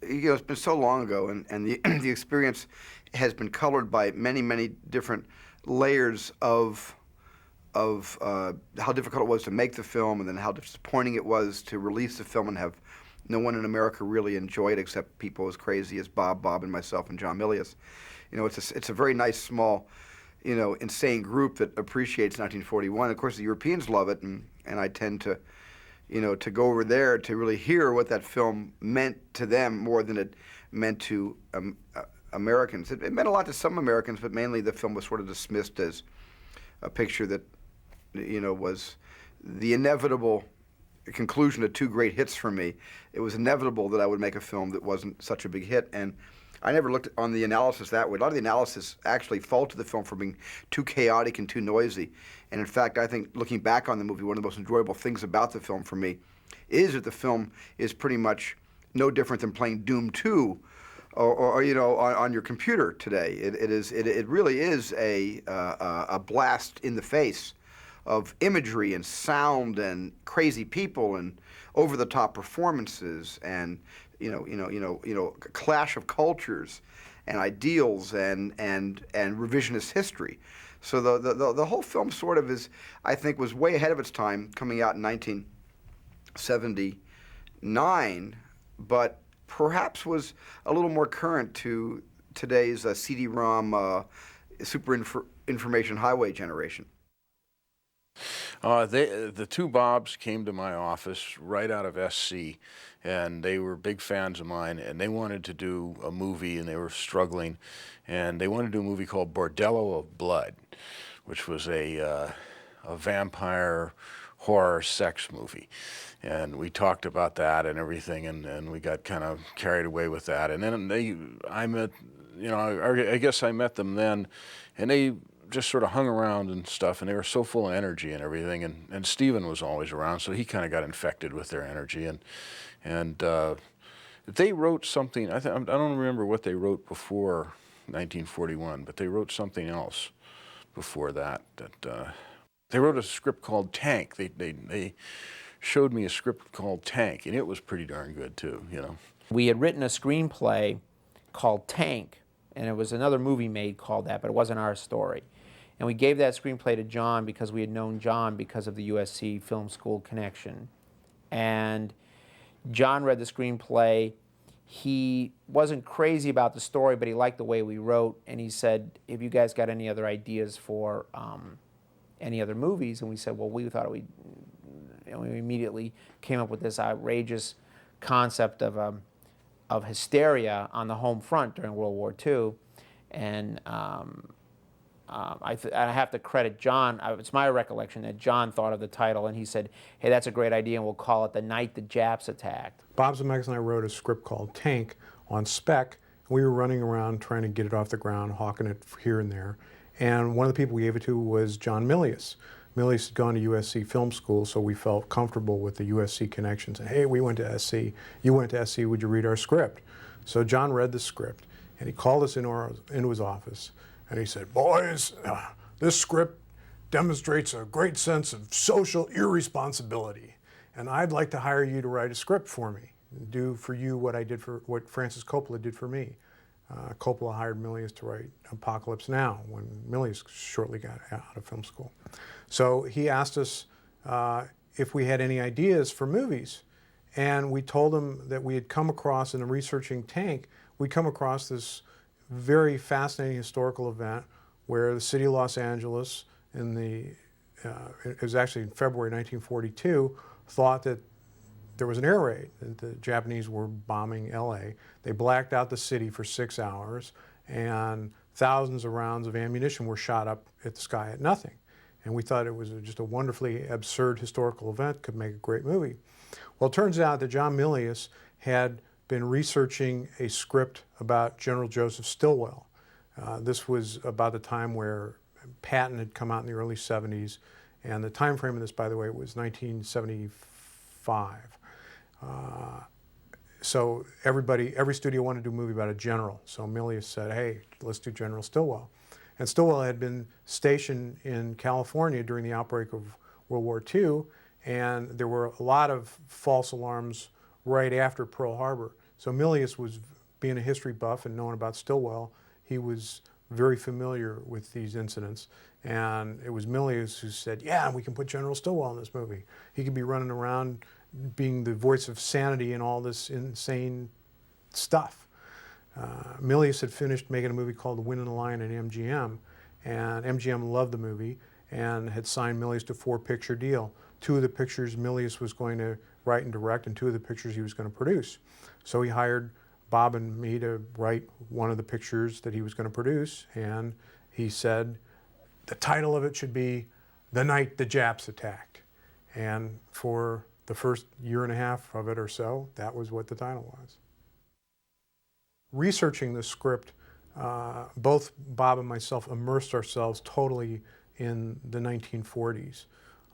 it's been so long ago, and the the experience has been colored by many, many different layers of how difficult it was to make the film, and then how disappointing it was to release the film and have no one in America really enjoy it except people as crazy as Bob, and myself, and John Milius. It's a very nice, small, insane group that appreciates 1941. Of course, the Europeans love it, and I tend to, to go over there to really hear what that film meant to them more than it meant to Americans. It meant a lot to some Americans, but mainly the film was sort of dismissed as a picture that, was the inevitable conclusion of two great hits for me. It was inevitable that I would make a film that wasn't such a big hit, and I never looked on the analysis that way. A lot of the analysis actually faulted the film for being too chaotic and too noisy. And in fact, I think looking back on the movie, one of the most enjoyable things about the film for me is that the film is pretty much no different than playing Doom 2 or on your computer today. It really is a blast in the face of imagery and sound and crazy people and over-the-top performances and a clash of cultures and ideals and revisionist history. So the whole film sort of I think, was way ahead of its time, coming out in 1979, but perhaps was a little more current to today's CD-ROM super information highway generation. The two Bobs came to my office right out of SC, and they were big fans of mine, and they wanted to do a movie, and they were struggling, and they wanted to do a movie called Bordello of Blood, which was a vampire horror sex movie. And we talked about that and everything, and we got kind of carried away with that. And then I met, I guess I met them then, and they just sort of hung around and stuff, and they were so full of energy and everything, and Steven was always around, so he kind of got infected with their energy, and they wrote something. I don't remember what they wrote before 1941, but they wrote something else before that. They wrote a script called Tank. They showed me a script called Tank, and it was pretty darn good too. We had written a screenplay called Tank, and it was another movie made called that, but it wasn't our story. And we gave that screenplay to John because we had known John because of the USC Film School connection. And John read the screenplay. He wasn't crazy about the story, but he liked the way we wrote. And he said, "Have you guys got any other ideas for any other movies?" And we said, "Well, we thought we immediately came up with this outrageous concept of hysteria on the home front during World War II." And I have to credit John. It's my recollection that John thought of the title, and he said, "Hey, that's a great idea, and we'll call it The Night the Japs Attacked." Bob Zemeckis and I wrote a script called Tank on spec. We were running around trying to get it off the ground, hawking it here and there. And one of the people we gave it to was John Milius. Milius had gone to USC Film School, so we felt comfortable with the USC connections. And, hey, we went to SC. You went to SC. Would you read our script? So John read the script, and he called us into his office. And he said, "Boys, this script demonstrates a great sense of social irresponsibility, and I'd like to hire you to write a script for me, and do for you what Francis Coppola did for me." Coppola hired Milius to write Apocalypse Now when Milius shortly got out of film school. So he asked us if we had any ideas for movies, and we told him that we had come across, in researching Tank, we'd come across this very fascinating historical event where the city of Los Angeles, it was actually in February 1942, thought that there was an air raid, that the Japanese were bombing LA. They blacked out the city for 6 hours, and thousands of rounds of ammunition were shot up at the sky at nothing. And we thought it was just a wonderfully absurd historical event, could make a great movie. Well, it turns out that John Milius had been researching a script about General Joseph Stilwell. This was about the time where Patton had come out in the early 70s, and the time frame of this, by the way, was 1975. So every studio wanted to do a movie about a general. So Milius said, "Hey, let's do General Stilwell." And Stilwell had been stationed in California during the outbreak of World War II, and there were a lot of false alarms right after Pearl Harbor. So Milius was, being a history buff and knowing about Stilwell, he was very familiar with these incidents. And it was Milius who said, yeah, we can put General Stilwell in this movie. He could be running around being the voice of sanity and all this insane stuff. Milius had finished making a movie called The Wind and the Lion at MGM, and MGM loved the movie and had signed Milius to a 4-picture deal. 2 of the pictures Milius was going to write and direct, and 2 of the pictures he was going to produce. So he hired Bob and me to write one of the pictures that he was going to produce, and he said the title of it should be The Night the Japs Attacked. And for the first year and a half of it or so, that was what the title was. Researching the script, both Bob and myself immersed ourselves totally in the 1940s.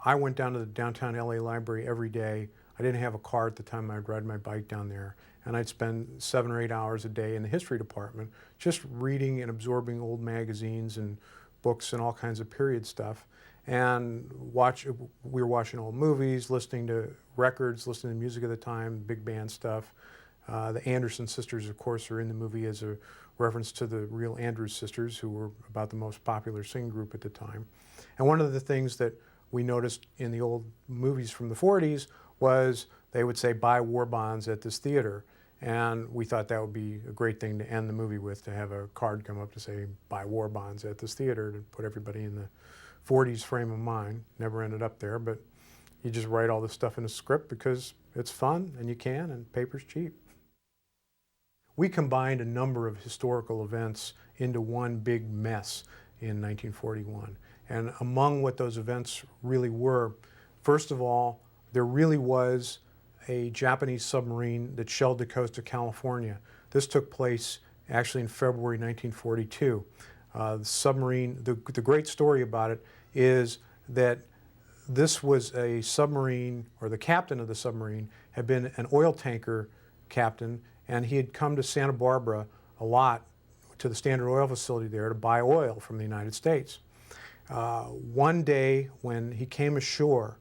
I went down to the downtown LA library every day. I didn't have a car at the time. I'd ride my bike down there, and I'd spend 7 or 8 hours a day in the history department just reading and absorbing old magazines and books and all kinds of period stuff. And we were watching old movies, listening to records, listening to music of the time, big band stuff. The Anderson sisters, of course, are in the movie as a reference to the real Andrews sisters, who were about the most popular singing group at the time. And one of the things that we noticed in the old movies from the 40s was they would say, buy war bonds at this theater. And we thought that would be a great thing to end the movie with, to have a card come up to say, buy war bonds at this theater, to put everybody in the 40s frame of mind. Never ended up there, but you just write all this stuff in a script because it's fun and you can, and paper's cheap. We combined a number of historical events into one big mess in 1941. And among what those events really were, first of all, there really was a Japanese submarine that shelled the coast of California. This took place actually in February 1942. The submarine, the great story about it is that this was a submarine, or the captain of the submarine had been an oil tanker captain, and he had come to Santa Barbara a lot, to the Standard Oil facility there, to buy oil from the United States. One day when he came ashore,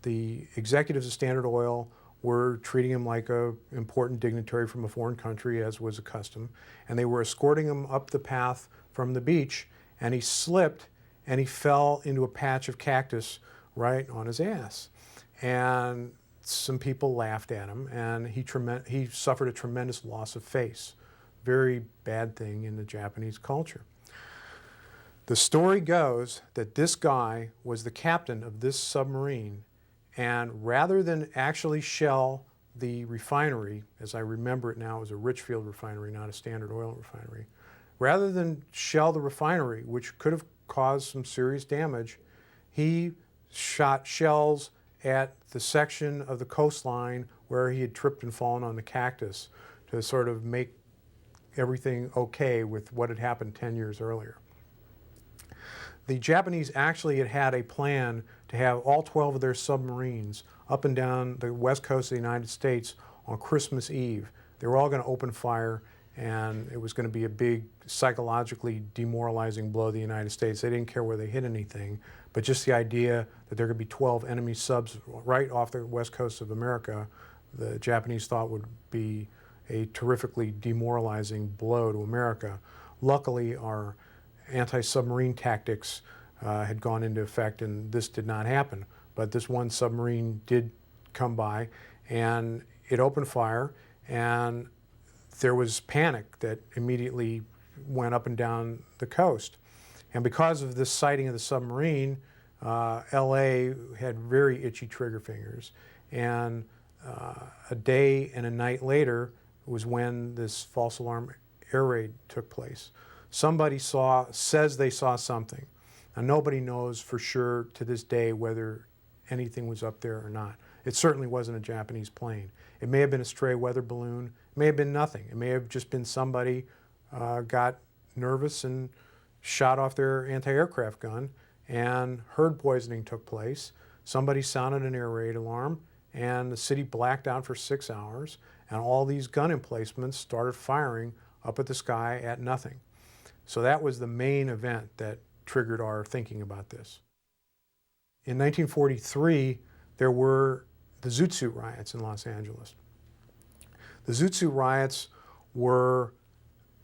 the executives of Standard Oil were treating him like an important dignitary from a foreign country, as was a custom, and they were escorting him up the path from the beach, and he slipped and he fell into a patch of cactus right on his ass. And some people laughed at him, and he suffered a tremendous loss of face. Very bad thing in the Japanese culture. The story goes that this guy was the captain of this submarine, and rather than actually shell the refinery, as I remember it now, it was a Richfield refinery, not a Standard Oil refinery, rather than shell the refinery, which could have caused some serious damage, he shot shells at the section of the coastline where he had tripped and fallen on the cactus to sort of make everything okay with what had happened 10 years earlier. The Japanese actually had a plan to have all 12 of their submarines up and down the west coast of the United States on Christmas Eve. They were all going to open fire, and it was going to be a big psychologically demoralizing blow to the United States. They didn't care where they hit anything, but just the idea that there could be 12 enemy subs right off the west coast of America, the Japanese thought would be a terrifically demoralizing blow to America. Luckily, our anti-submarine tactics had gone into effect, and this did not happen. But this one submarine did come by, and it opened fire, and there was panic that immediately went up and down the coast. And because of this sighting of the submarine, LA had very itchy trigger fingers. And a day and a night later was when this false alarm air raid took place. Somebody says they saw something. Now, nobody knows for sure to this day whether anything was up there or not. It certainly wasn't a Japanese plane. It may have been a stray weather balloon. It may have been nothing. It may have just been somebody got nervous and shot off their anti-aircraft gun, and herd poisoning took place. Somebody sounded an air raid alarm, and the city blacked out for 6 hours, and all these gun emplacements started firing up at the sky at nothing. So that was the main event that triggered our thinking about this. In 1943, there were the Zoot Suit riots in Los Angeles. The Zoot Suit riots were,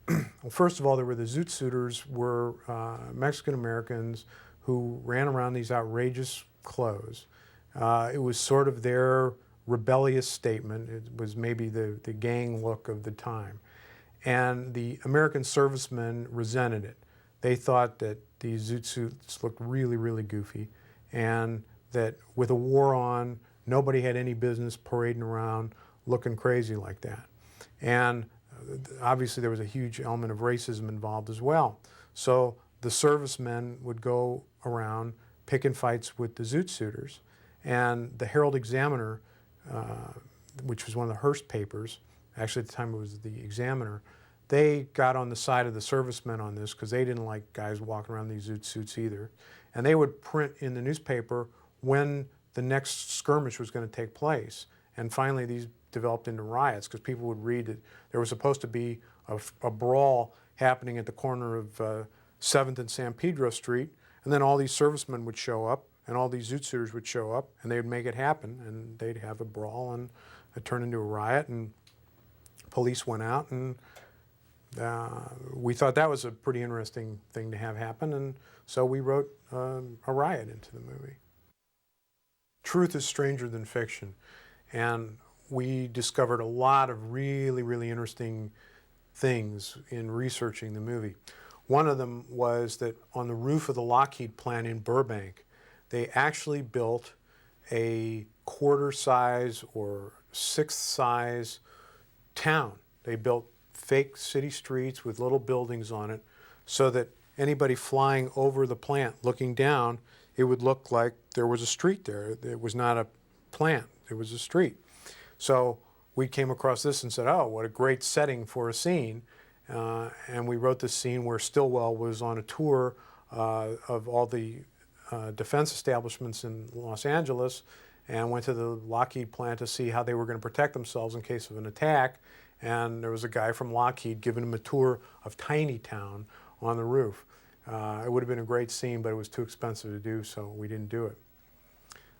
well, first of all, there were the Zoot Suiters were Mexican Americans who ran around these outrageous clothes. It was sort of their rebellious statement. It was maybe the gang look of the time. And the American servicemen resented it. They thought that these Zoot Suits looked really, really goofy, and that with a war on, nobody had any business parading around looking crazy like that. And obviously there was a huge element of racism involved as well. So the servicemen would go around picking fights with the Zoot Suiters, and the Herald Examiner, which was one of the Hearst papers, actually at the time it was the Examiner, they got on the side of the servicemen on this because they didn't like guys walking around these Zoot Suits either. And they would print in the newspaper when the next skirmish was going to take place. And finally these developed into riots because people would read that there was supposed to be a brawl happening at the corner of 7th and San Pedro Street, and then all these servicemen would show up and all these Zoot Suiters would show up and they would make it happen, and they'd have a brawl and it turned into a riot, and police went out, and we thought that was a pretty interesting thing to have happen, and so we wrote a riot into the movie. Truth is stranger than fiction, and we discovered a lot of really, really interesting things in researching the movie. One of them was that on the roof of the Lockheed plant in Burbank, they actually built a quarter-size or sixth-size town. They built fake city streets with little buildings on it so that anybody flying over the plant looking down, it would look like there was a street there. It was not a plant, it was a street. So we came across this and said, oh, what a great setting for a scene. And we wrote this scene where Stilwell was on a tour of all the defense establishments in Los Angeles and went to the Lockheed plant to see how they were going to protect themselves in case of an attack. And there was a guy from Lockheed giving him a tour of Tiny Town on the roof. It would have been a great scene, but it was too expensive to do, so we didn't do it.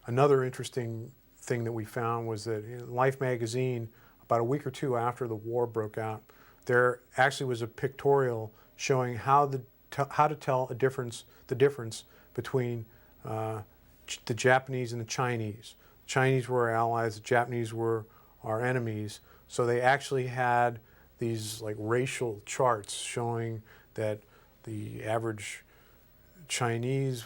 Another interesting thing that we found was that in Life magazine, about a week or two after the war broke out, there actually was a pictorial showing how to tell the difference between the Japanese and the Chinese. The Chinese were our allies, the Japanese were our enemies. So they actually had these like racial charts showing that the average Chinese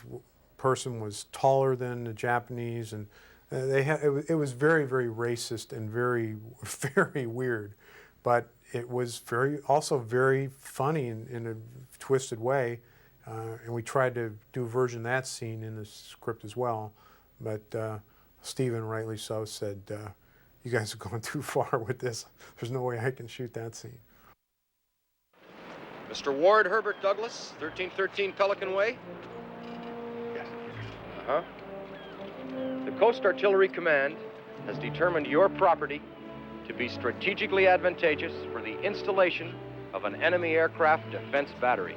person was taller than the Japanese, and it was very, very racist and very, very weird, but it was also very funny in a twisted way, and we tried to do a version of that scene in the script as well, but Stephen, rightly so, said, you guys have gone too far with this. There's no way I can shoot that scene. Mr. Ward Herbert Douglas, 1313 Pelican Way? Yes. Uh-huh. The Coast Artillery Command has determined your property to be strategically advantageous for the installation of an enemy aircraft defense battery.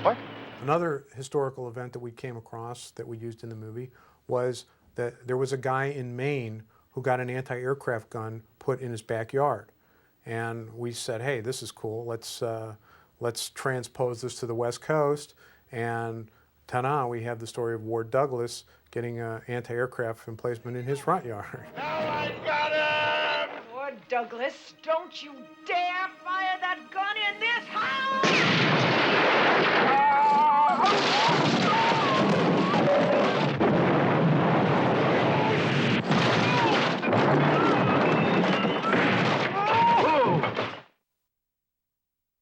What? Another historical event that we came across that we used in the movie was that there was a guy in Maine who got an anti-aircraft gun put in his backyard. And we said, hey, this is cool. Let's transpose this to the West Coast. And ta-da, we have the story of Ward Douglas getting an anti-aircraft emplacement in his front yard. Now I got him! Ward Douglas, don't you dare fire that gun in this house!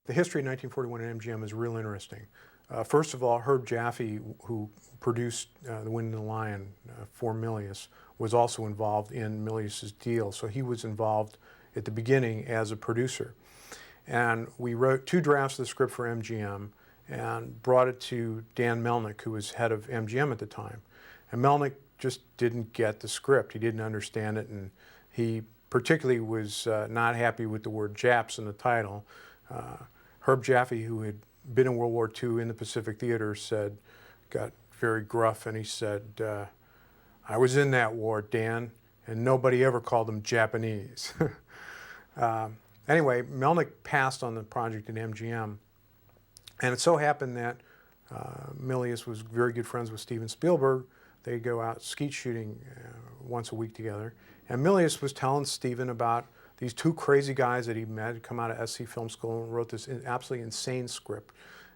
The history of 1941 at MGM is real interesting. First of all, Herb Jaffe, who produced The Wind and the Lion for Milius, was also involved in Milius's deal. So he was involved at the beginning as a producer. And we wrote 2 drafts of the script for MGM and brought it to Dan Melnick, who was head of MGM at the time. And Melnick just didn't get the script. He didn't understand it, and he particularly was not happy with the word Japs in the title. Herb Jaffe, who had been in World War II in the Pacific Theater, got very gruff, and he said, I was in that war, Dan, and nobody ever called them Japanese. Anyway, Melnick passed on the project at MGM, and it so happened that Milius was very good friends with Steven Spielberg. They go out skeet shooting once a week together, and Milius was telling Steven about these two crazy guys that he met, come out of SC Film School, and wrote this absolutely insane script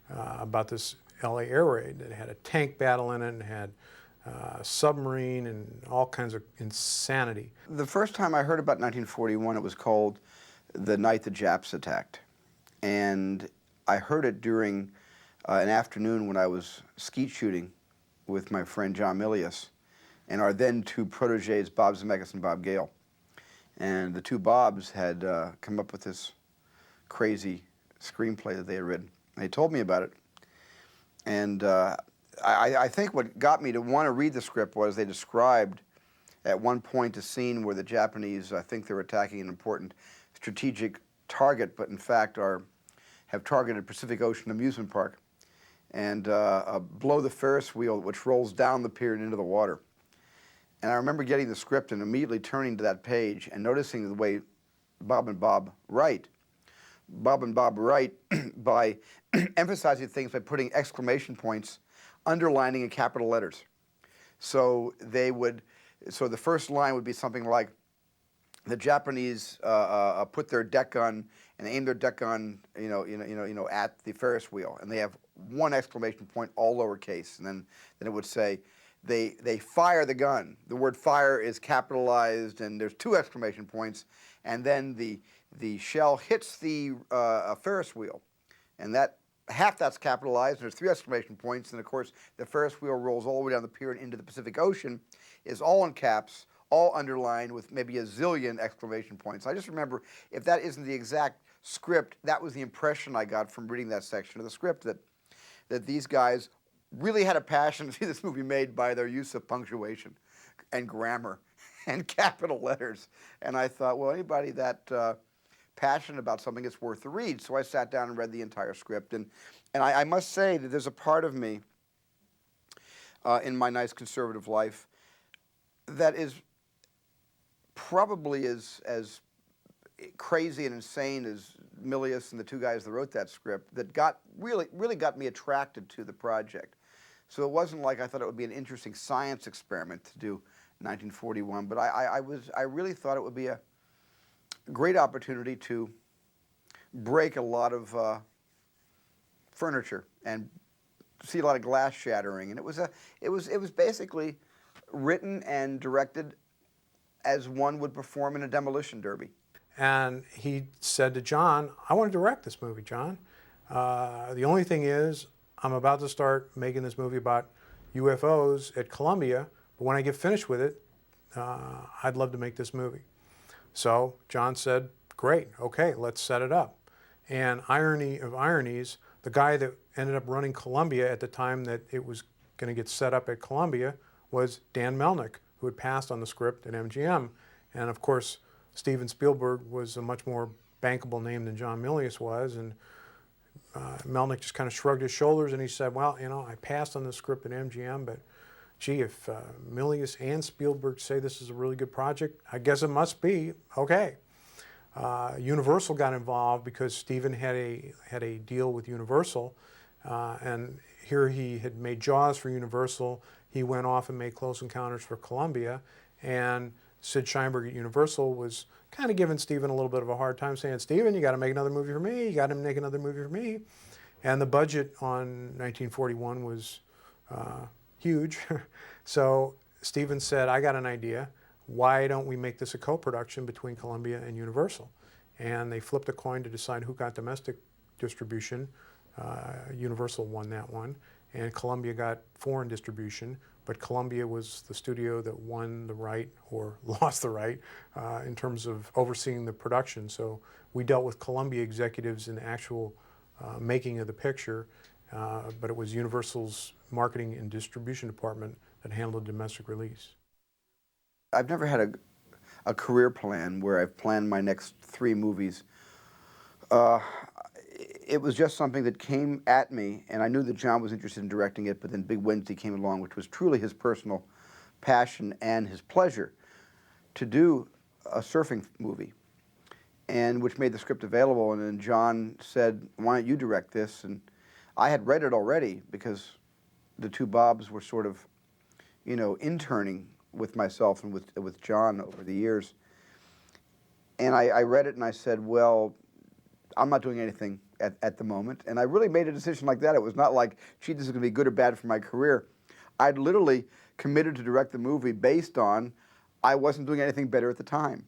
about this LA air raid that had a tank battle in it and had a submarine and all kinds of insanity. The first time I heard about 1941, it was called The Night the Japs Attacked. And I heard it during an afternoon when I was skeet shooting with my friend John Milius and our then two proteges, Bob Zemeckis and Bob Gale. And the two Bobs had come up with this crazy screenplay that they had written. And they told me about it. And I think what got me to want to read the script was they described at one point a scene where the Japanese, I think they're attacking an important strategic target, but in fact have targeted Pacific Ocean Amusement Park and blow the Ferris wheel, which rolls down the pier and into the water. And I remember getting the script and immediately turning to that page and noticing the way Bob and Bob write. Bob and Bob write by emphasizing things by putting exclamation points, underlining in capital letters. So so the first line would be something like, the Japanese put their deck gun and aim their deck gun, at the Ferris wheel, and they have one exclamation point, all lowercase, and then it would say, they fire the gun. The word fire is capitalized, and there's two exclamation points, and then the shell hits the Ferris wheel, and half that's capitalized, and there's three exclamation points, and of course the Ferris wheel rolls all the way down the pier and into the Pacific Ocean, is all in caps, all underlined with maybe a zillion exclamation points. I just remember, if that isn't the exact script, that was the impression I got from reading that section of the script, that these guys really had a passion to see this movie made by their use of punctuation and grammar and capital letters. And I thought, well, anybody that passionate about something, it's worth the read. So I sat down and read the entire script. And I must say that there's a part of me in my nice conservative life that is probably as crazy and insane as Milius and the two guys that wrote that script, that really got me attracted to the project. So it wasn't like I thought it would be an interesting science experiment to do 1941, but I really thought it would be a great opportunity to break a lot of furniture and see a lot of glass shattering. And it was basically written and directed as one would perform in a demolition derby. And he said to John, I want to direct this movie, John. The only thing is, I'm about to start making this movie about UFOs at Columbia, but when I get finished with it, I'd love to make this movie. So John said, great, okay, let's set it up. And irony of ironies, the guy that ended up running Columbia at the time that it was going to get set up at Columbia was Dan Melnick, who had passed on the script at MGM. And of course, Steven Spielberg was a much more bankable name than John Milius was. And Melnick just kind of shrugged his shoulders and he said, well, I passed on the script at MGM, but gee, if Milius and Spielberg say this is a really good project, I guess it must be. Okay. Universal got involved because Steven had a deal with Universal, and here he had made Jaws for Universal. He went off and made Close Encounters for Columbia, and Sid Sheinberg at Universal was kind of giving Steven a little bit of a hard time, saying, Steven, you got to make another movie for me. You got to make another movie for me. And the budget on 1941 was huge. So Steven said, I got an idea. Why don't we make this a co-production between Columbia and Universal? And they flipped a coin to decide who got domestic distribution. Universal won that one, and Columbia got foreign distribution, but Columbia was the studio that won the right or lost the right in terms of overseeing the production. So we dealt with Columbia executives in the actual making of the picture, but it was Universal's marketing and distribution department that handled domestic release. I've never had a career plan where I've planned my next 3 movies. It was just something that came at me, and I knew that John was interested in directing it, but then Big Wednesday came along, which was truly his personal passion and his pleasure. to do a surfing movie, and which made the script available. And then John said, "Why don't you direct this?" And I had read it already because the two Bobs were sort of, interning with myself and with John over the years. And I read it and I said, well, I'm not doing anything at the moment. And I really made a decision like that. It was not like, gee, this is going to be good or bad for my career. I'd literally committed to direct the movie based on I wasn't doing anything better at the time.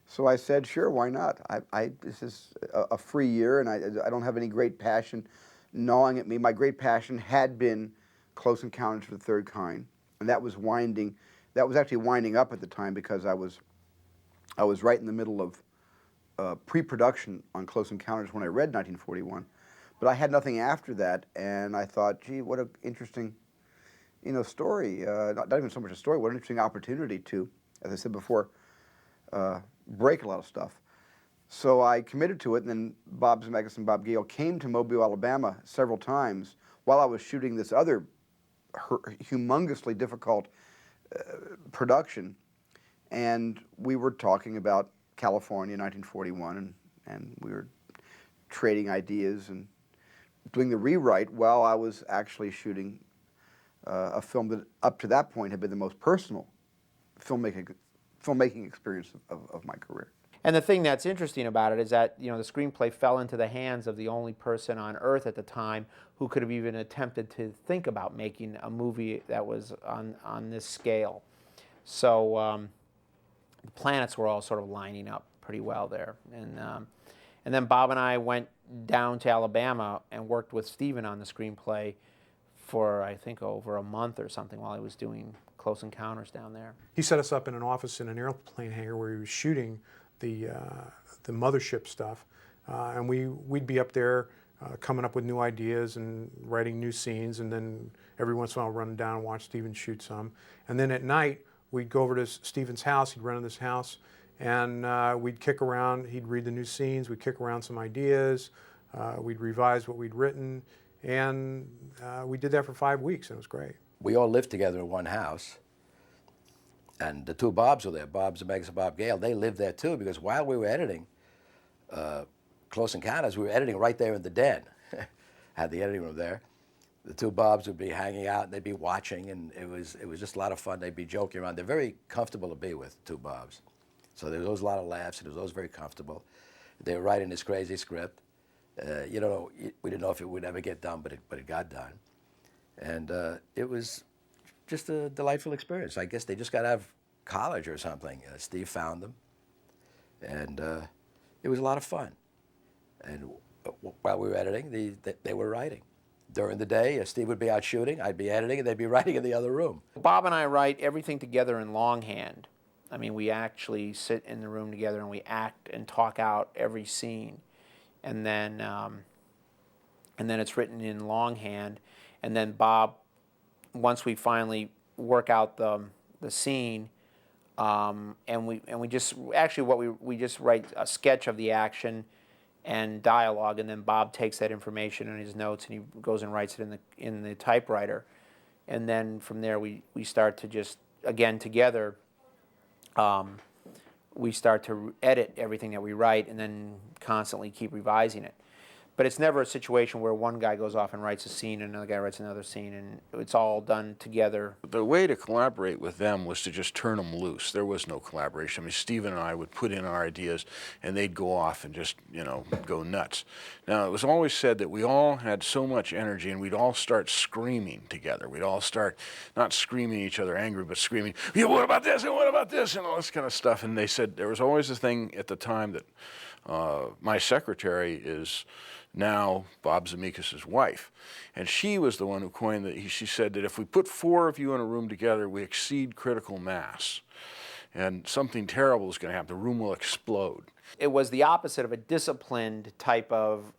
So I said, sure, why not? This is a free year, and I don't have any great passion gnawing at me. My great passion had been Close Encounters of the Third Kind, and that was actually winding up at the time because I was right in the middle of pre-production on Close Encounters when I read 1941. But I had nothing after that, and I thought, gee, what an interesting, story. Not even so much a story, what an interesting opportunity to, as I said before, break a lot of stuff. So I committed to it, and then Bob Zemeckis and Bob Gale came to Mobile, Alabama several times while I was shooting this other humongously difficult production. And we were talking about California, 1941, and we were trading ideas and doing the rewrite while I was actually shooting a film that up to that point had been the most personal filmmaking experience of my career. And the thing that's interesting about it is that, the screenplay fell into the hands of the only person on Earth at the time who could have even attempted to think about making a movie that was on this scale. So the planets were all sort of lining up pretty well there. And then Bob and I went down to Alabama and worked with Stephen on the screenplay for, I think, over a month or something while he was doing Close Encounters down there. He set us up in an office in an airplane hangar where he was shooting the mothership stuff, and we'd be up there coming up with new ideas and writing new scenes, and then every once in a while running down and watch Stephen shoot some. And then at night we'd go over to Stephen's house. He'd rent in this house, and we'd kick around. He'd read the new scenes. We'd kick around some ideas. We'd revise what we'd written, and we did that for 5 weeks, and it was great. We all lived together in one house. And the two Bobs were there, Bob Zemeckis and Bob Gale. They lived there too, because while we were editing Close Encounters, we were editing right there in the den. Had the editing room there. The two Bobs would be hanging out, and they'd be watching, and it was just a lot of fun. They'd be joking around. They're very comfortable to be with, two Bobs. So there was always a lot of laughs, and it was always very comfortable. They were writing this crazy script. We didn't know if it would ever get done, but it got done. And it was just a delightful experience. I guess they just got out of college or something. Steve found them, and it was a lot of fun. And while we were editing, they were writing. During the day, Steve would be out shooting, I'd be editing, and they'd be writing in the other room. Bob and I write everything together in longhand. I mean, we actually sit in the room together and we act and talk out every scene, and then it's written in longhand. And then Bob, once we finally work out the scene, and we just write a sketch of the action and dialogue, and then Bob takes that information in his notes and he goes and writes it in the typewriter, and then from there we start to just, again together, we start to edit everything that we write and then constantly keep revising it. But it's never a situation where one guy goes off and writes a scene and another guy writes another scene, and it's all done together. The way to collaborate with them was to just turn them loose. There was no collaboration. I mean, Stephen and I would put in our ideas, and they'd go off and just, go nuts. Now, it was always said that we all had so much energy, and we'd all start screaming together. We'd all start not screaming at each other angry, but screaming, yeah, what about this, and what about this, and all this kind of stuff. And they said there was always a thing at the time that my secretary is now Bob Zemeckis' wife, and she was the one who coined that. She said that if we put 4 of you in a room together, we exceed critical mass, and something terrible is going to happen. The room will explode. It was the opposite of a disciplined type of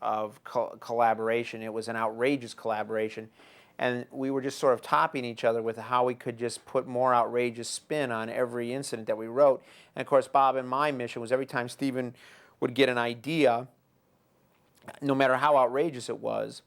collaboration. It was an outrageous collaboration, and we were just sort of topping each other with how we could just put more outrageous spin on every incident that we wrote. And of course, Bob and my mission was every time Stephen would get an idea, no matter how outrageous it was,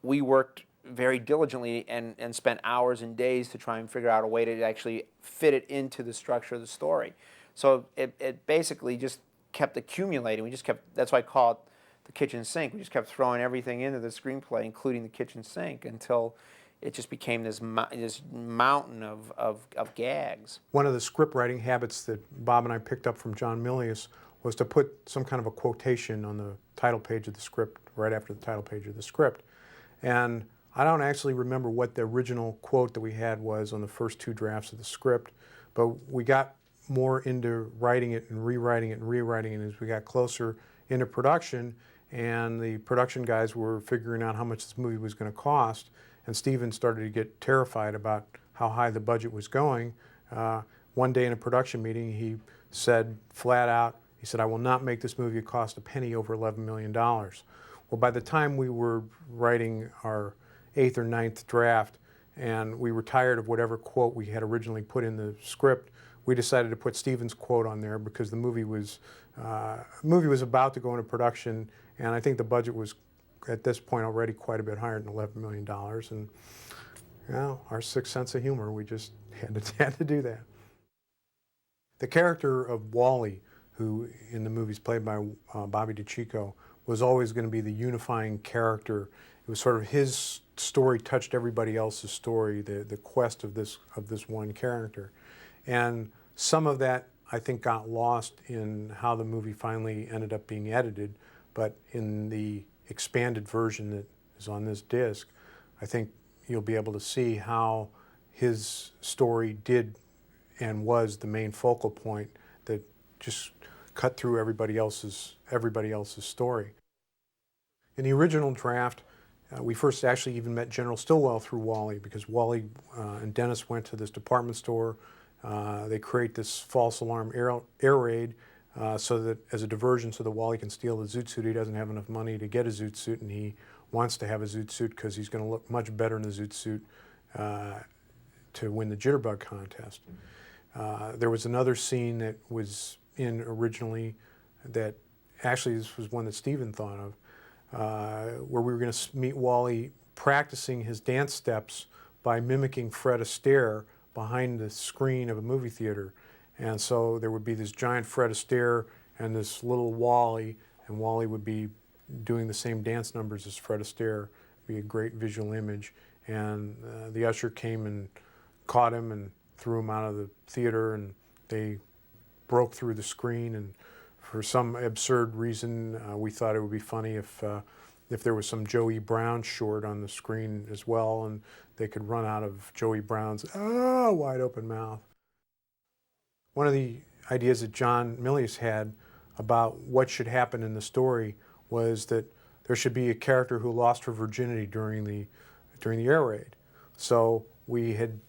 we worked very diligently and spent hours and days to try and figure out a way to actually fit it into the structure of the story. So it basically just kept accumulating. We just kept, that's why I call it the kitchen sink. We just kept throwing everything into the screenplay, including the kitchen sink, until it just became this mountain of gags. One of the script writing habits that Bob and I picked up from John Milius was to put some kind of a quotation on the title page of the script, right after the title page of the script. And I don't actually remember what the original quote that we had was on the first 2 drafts of the script, but we got more into writing it and rewriting it and rewriting it as we got closer into production, and the production guys were figuring out how much this movie was going to cost, and Steven started to get terrified about how high the budget was going. One day in a production meeting, he said flat out, he said, "I will not make this movie cost a penny over $11 million. Well, by the time we were writing our 8th or 9th draft, and we were tired of whatever quote we had originally put in the script, we decided to put Steven's quote on there because the movie was about to go into production, and I think the budget was at this point already quite a bit higher than $11 million. And you know, our sixth sense of humor, we just had to do that. The character of Wally, who in the movies played by Bobby DeCicco, was always going to be the unifying character. It was sort of his story touched everybody else's story, the quest of this one character. And some of that, I think, got lost in how the movie finally ended up being edited, but in the expanded version that is on this disc, I think you'll be able to see how his story did and was the main focal point that just cut through everybody else's story. In the original draft, we first actually even met General Stilwell through Wally, because Wally and Dennis went to this department store. They create this false alarm air raid so that as a diversion so that Wally can steal the zoot suit. He doesn't have enough money to get a zoot suit, and he wants to have a zoot suit because he's going to look much better in the zoot suit to win the jitterbug contest. There was another scene that was in originally that actually this was one that Steven thought of, where we were going to meet Wally practicing his dance steps by mimicking Fred Astaire behind the screen of a movie theater. And so there would be this giant Fred Astaire and this little Wally, and Wally would be doing the same dance numbers as Fred Astaire. It'd be a great visual image. And the usher came and caught him and threw him out of the theater, and they broke through the screen. And for some absurd reason, we thought it would be funny if there was some Joey Brown short on the screen as well, and they could run out of Joey Brown's wide open mouth. One of the ideas that John Milius had about what should happen in the story was that there should be a character who lost her virginity during the air raid. So we had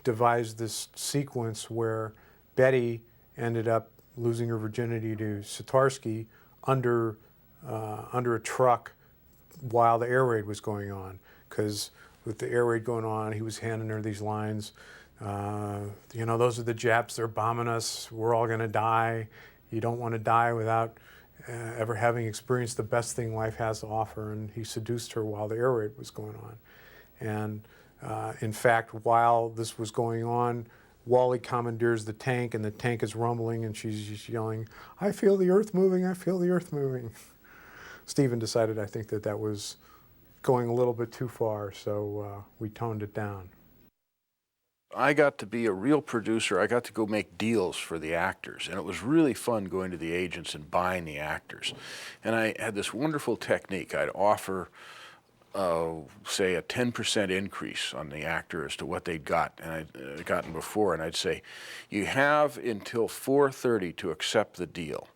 devised this sequence where Betty ended up losing her virginity to Sitarsky under a truck while the air raid was going on. Because with the air raid going on, he was handing her these lines. You know, those are the Japs, they're bombing us, we're all gonna die. You don't want to die without ever having experienced the best thing life has to offer. And he seduced her while the air raid was going on. And in fact, while this was going on, Wally commandeers the tank, and the tank is rumbling, and she's just yelling, "I feel the earth moving, I feel the earth moving." Steven decided, I think, that was going a little bit too far, so we toned it down. I got to be a real producer. I got to go make deals for the actors, and it was really fun going to the agents and buying the actors. And I had this wonderful technique. I'd offer, say, a 10% increase on the actor as to what they'd got and I'd gotten before, and I'd say, you have until 4:30 to accept the deal,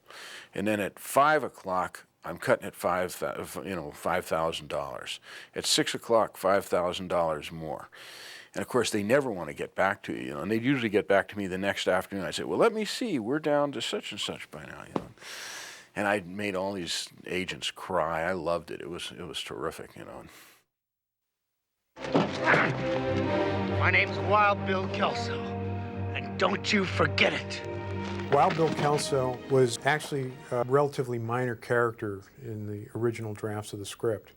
and then at 5 o'clock, I'm cutting it $5,000. At 6 o'clock, $5,000 more. And of course, they never want to get back to you, and they'd usually get back to me the next afternoon. I'd say, well, let me see, we're down to such and such by now, And I made all these agents cry. I loved it. It was terrific, My name's Wild Bill Kelso, and don't you forget it. Wild Bill Kelso was actually a relatively minor character in the original drafts of the script.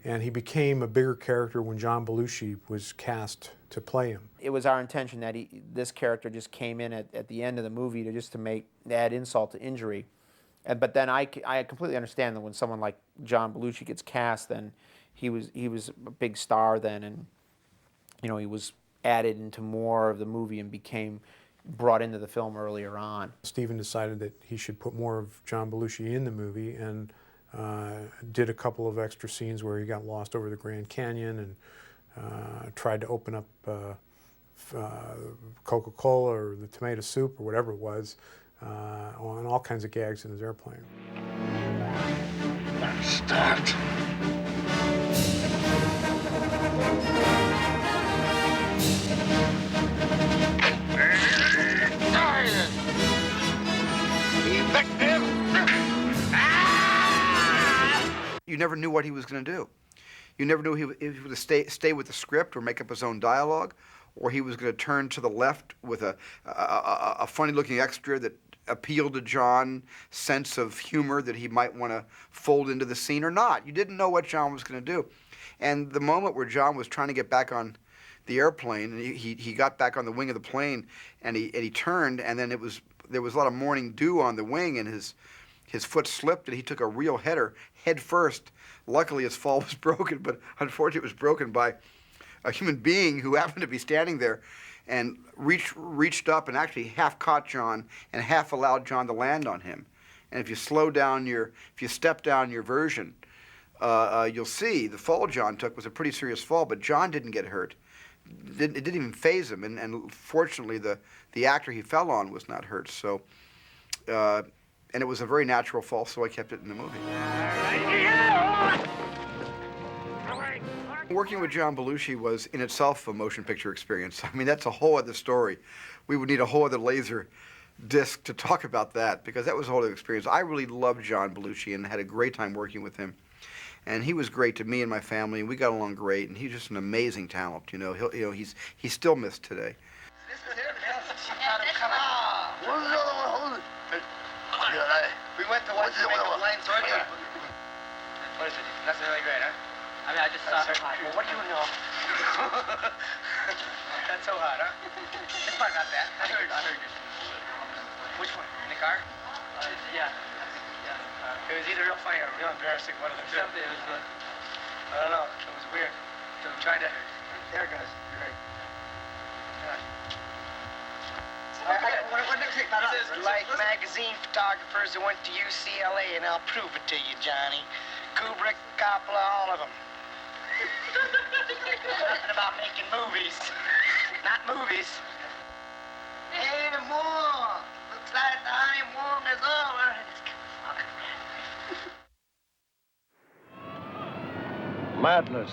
And he became a bigger character when John Belushi was cast to play him. It was our intention that this character just came in at the end of the movie to add insult to injury. But then I completely understand that when someone like John Belushi gets cast, then he was a big star then, and he was added into more of the movie and became brought into the film earlier on. Steven decided that he should put more of John Belushi in the movie, and did a couple of extra scenes where he got lost over the Grand Canyon and tried to open up Coca-Cola or the tomato soup or whatever it was, on all kinds of gags in his airplane. Start. You never knew what he was going to do. You never knew if he was going to stay with the script or make up his own dialogue, or he was going to turn to the left with a funny-looking extra that appealed to John's sense of humor that he might want to fold into the scene or not. You didn't know what John was going to do. And the moment where John was trying to get back on the airplane, and he got back on the wing of the plane, and he turned, and then there was a lot of morning dew on the wing, and his foot slipped, and he took a real header head first. Luckily, his fall was broken, but unfortunately, it was broken by a human being who happened to be standing there, and reached up and actually half caught John and half allowed John to land on him. And if you step down your version, you'll see the fall John took was a pretty serious fall, but John didn't get hurt. It didn't even faze him, and fortunately, the actor he fell on was not hurt. So, and it was a very natural fall, so I kept it in the movie. Working with John Belushi was in itself a motion picture experience. I mean, that's a whole other story. We would need a whole other laser disc to talk about that, because that was a whole other experience. I really loved John Belushi and had a great time working with him. And he was great to me and my family, and we got along great, and he's just an amazing talent. He's still missed today. We went to watch the Lane Sword. What is it? That's really great, huh? I mean, I just saw her. Well, what do you know? That's so hot, huh? It's part about that. I heard you. Which one? In the car? Yeah. It was either real funny or real embarrassing. One of the two. Something. It was. I don't know. It was weird. So I'm trying to. There it goes. You're right. What next thing? Like magazine photographers who went to UCLA, and I'll prove it to you, Johnny. Kubrick, Coppola, all of them. Nothing about making movies. Not movies. Hey, more. Looks like the honeymoon is over. Madness.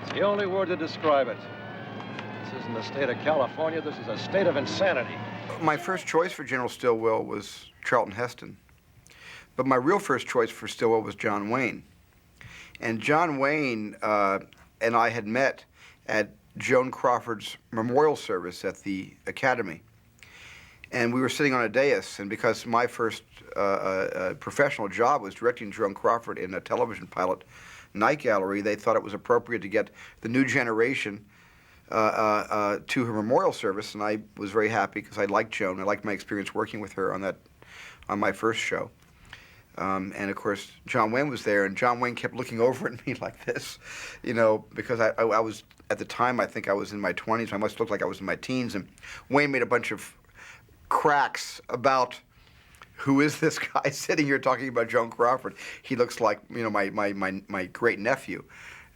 It's the only word to describe it. This isn't the state of California. This is a state of insanity. My first choice for General Stilwell was Charlton Heston. But my real first choice for Stilwell was John Wayne. And John Wayne and I had met at Joan Crawford's memorial service at the Academy. And we were sitting on a dais, and because my first professional job was directing Joan Crawford in a television pilot, Night Gallery, they thought it was appropriate to get the new generation to her memorial service, and I was very happy because I liked Joan. I liked my experience working with her on my first show. And of course, John Wayne was there, and John Wayne kept looking over at me like this, because I was, at the time, I think I was in my 20s. I must look like I was in my teens, and Wayne made a bunch of cracks about who is this guy sitting here talking about Joan Crawford. He looks like, my great nephew.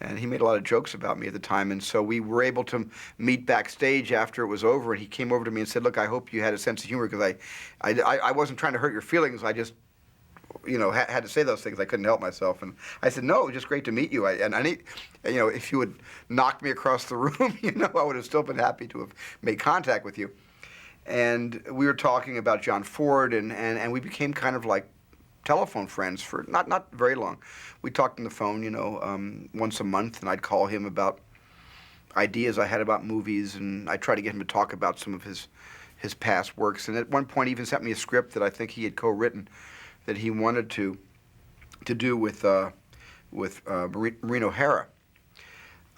And he made a lot of jokes about me at the time, and so we were able to meet backstage after it was over, and he came over to me and said, "Look, I hope you had a sense of humor, because I wasn't trying to hurt your feelings. I just, had to say those things. I couldn't help myself." And I said, "No, it was just great to meet you. And I need, if you had knocked me across the room, I would have still been happy to have made contact with you." And we were talking about John Ford, and we became kind of like telephone friends for not very long. We talked on the phone, once a month, and I'd call him about ideas I had about movies, and I tried to get him to talk about some of his past works. And at one point, he even sent me a script that I think he had co-written that he wanted to do with with Maureen O'Hara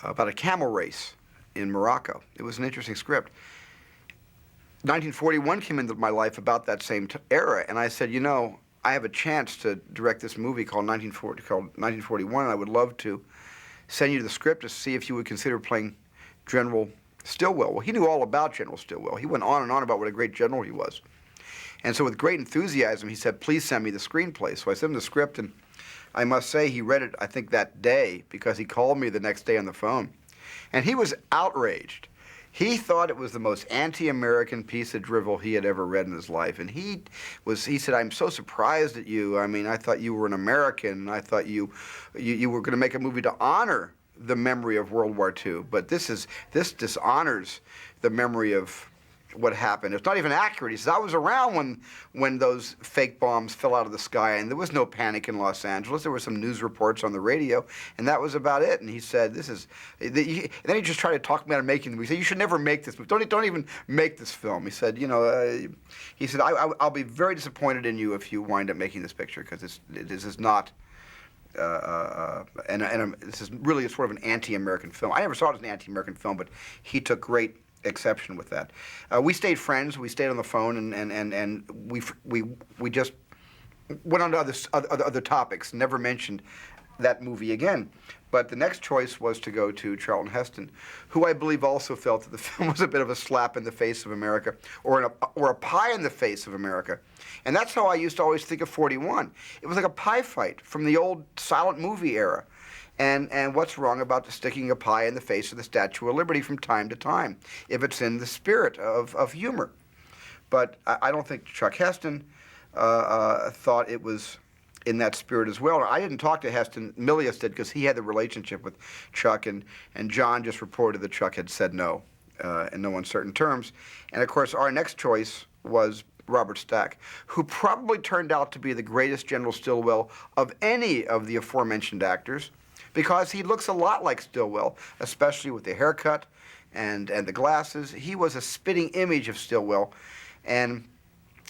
about a camel race in Morocco. It was an interesting script. 1941 came into my life about that same era, and I said, you know, I have a chance to direct this movie called 1941, and I would love to send you the script to see if you would consider playing General Stilwell. Well, he knew all about General Stilwell. He went on and on about what a great general he was. And so with great enthusiasm, he said, please send me the screenplay. So I sent him the script, and I must say he read it, I think, that day, because he called me the next day on the phone. And he was outraged. He thought it was the most anti-American piece of drivel he had ever read in his life. And he said, I'm so surprised at you. I mean, I thought you were an American. I thought you were going to make a movie to honor the memory of World War II. But this dishonors the memory of what happened. It's not even accurate. He says, I was around when those fake bombs fell out of the sky, and there was no panic in Los Angeles. There were some news reports on the radio, and that was about it. And he said, and then he just tried to talk me out of making the movie. He said, you should never make this movie. Don't even make this film. He said, you know, I'll be very disappointed in you if you wind up making this picture, because this is not, this is really sort of an anti-American film. I never saw it as an anti-American film, but he took great exception with that. We stayed friends. We stayed on the phone, and we just went on to other topics. Never mentioned that movie again. But the next choice was to go to Charlton Heston, who I believe also felt that the film was a bit of a slap in the face of America, or a pie in the face of America. And that's how I used to always think of 41. It was like a pie fight from the old silent movie era. And what's wrong about sticking a pie in the face of the Statue of Liberty from time to time, if it's in the spirit of humor? But I don't think Chuck Heston thought it was in that spirit as well. I didn't talk to Heston. Milius did, because he had the relationship with Chuck, and John just reported that Chuck had said no in no uncertain terms. And of course, our next choice was Robert Stack, who probably turned out to be the greatest General Stilwell of any of the aforementioned actors, because he looks a lot like Stilwell, especially with the haircut and the glasses. He was a spitting image of Stilwell. And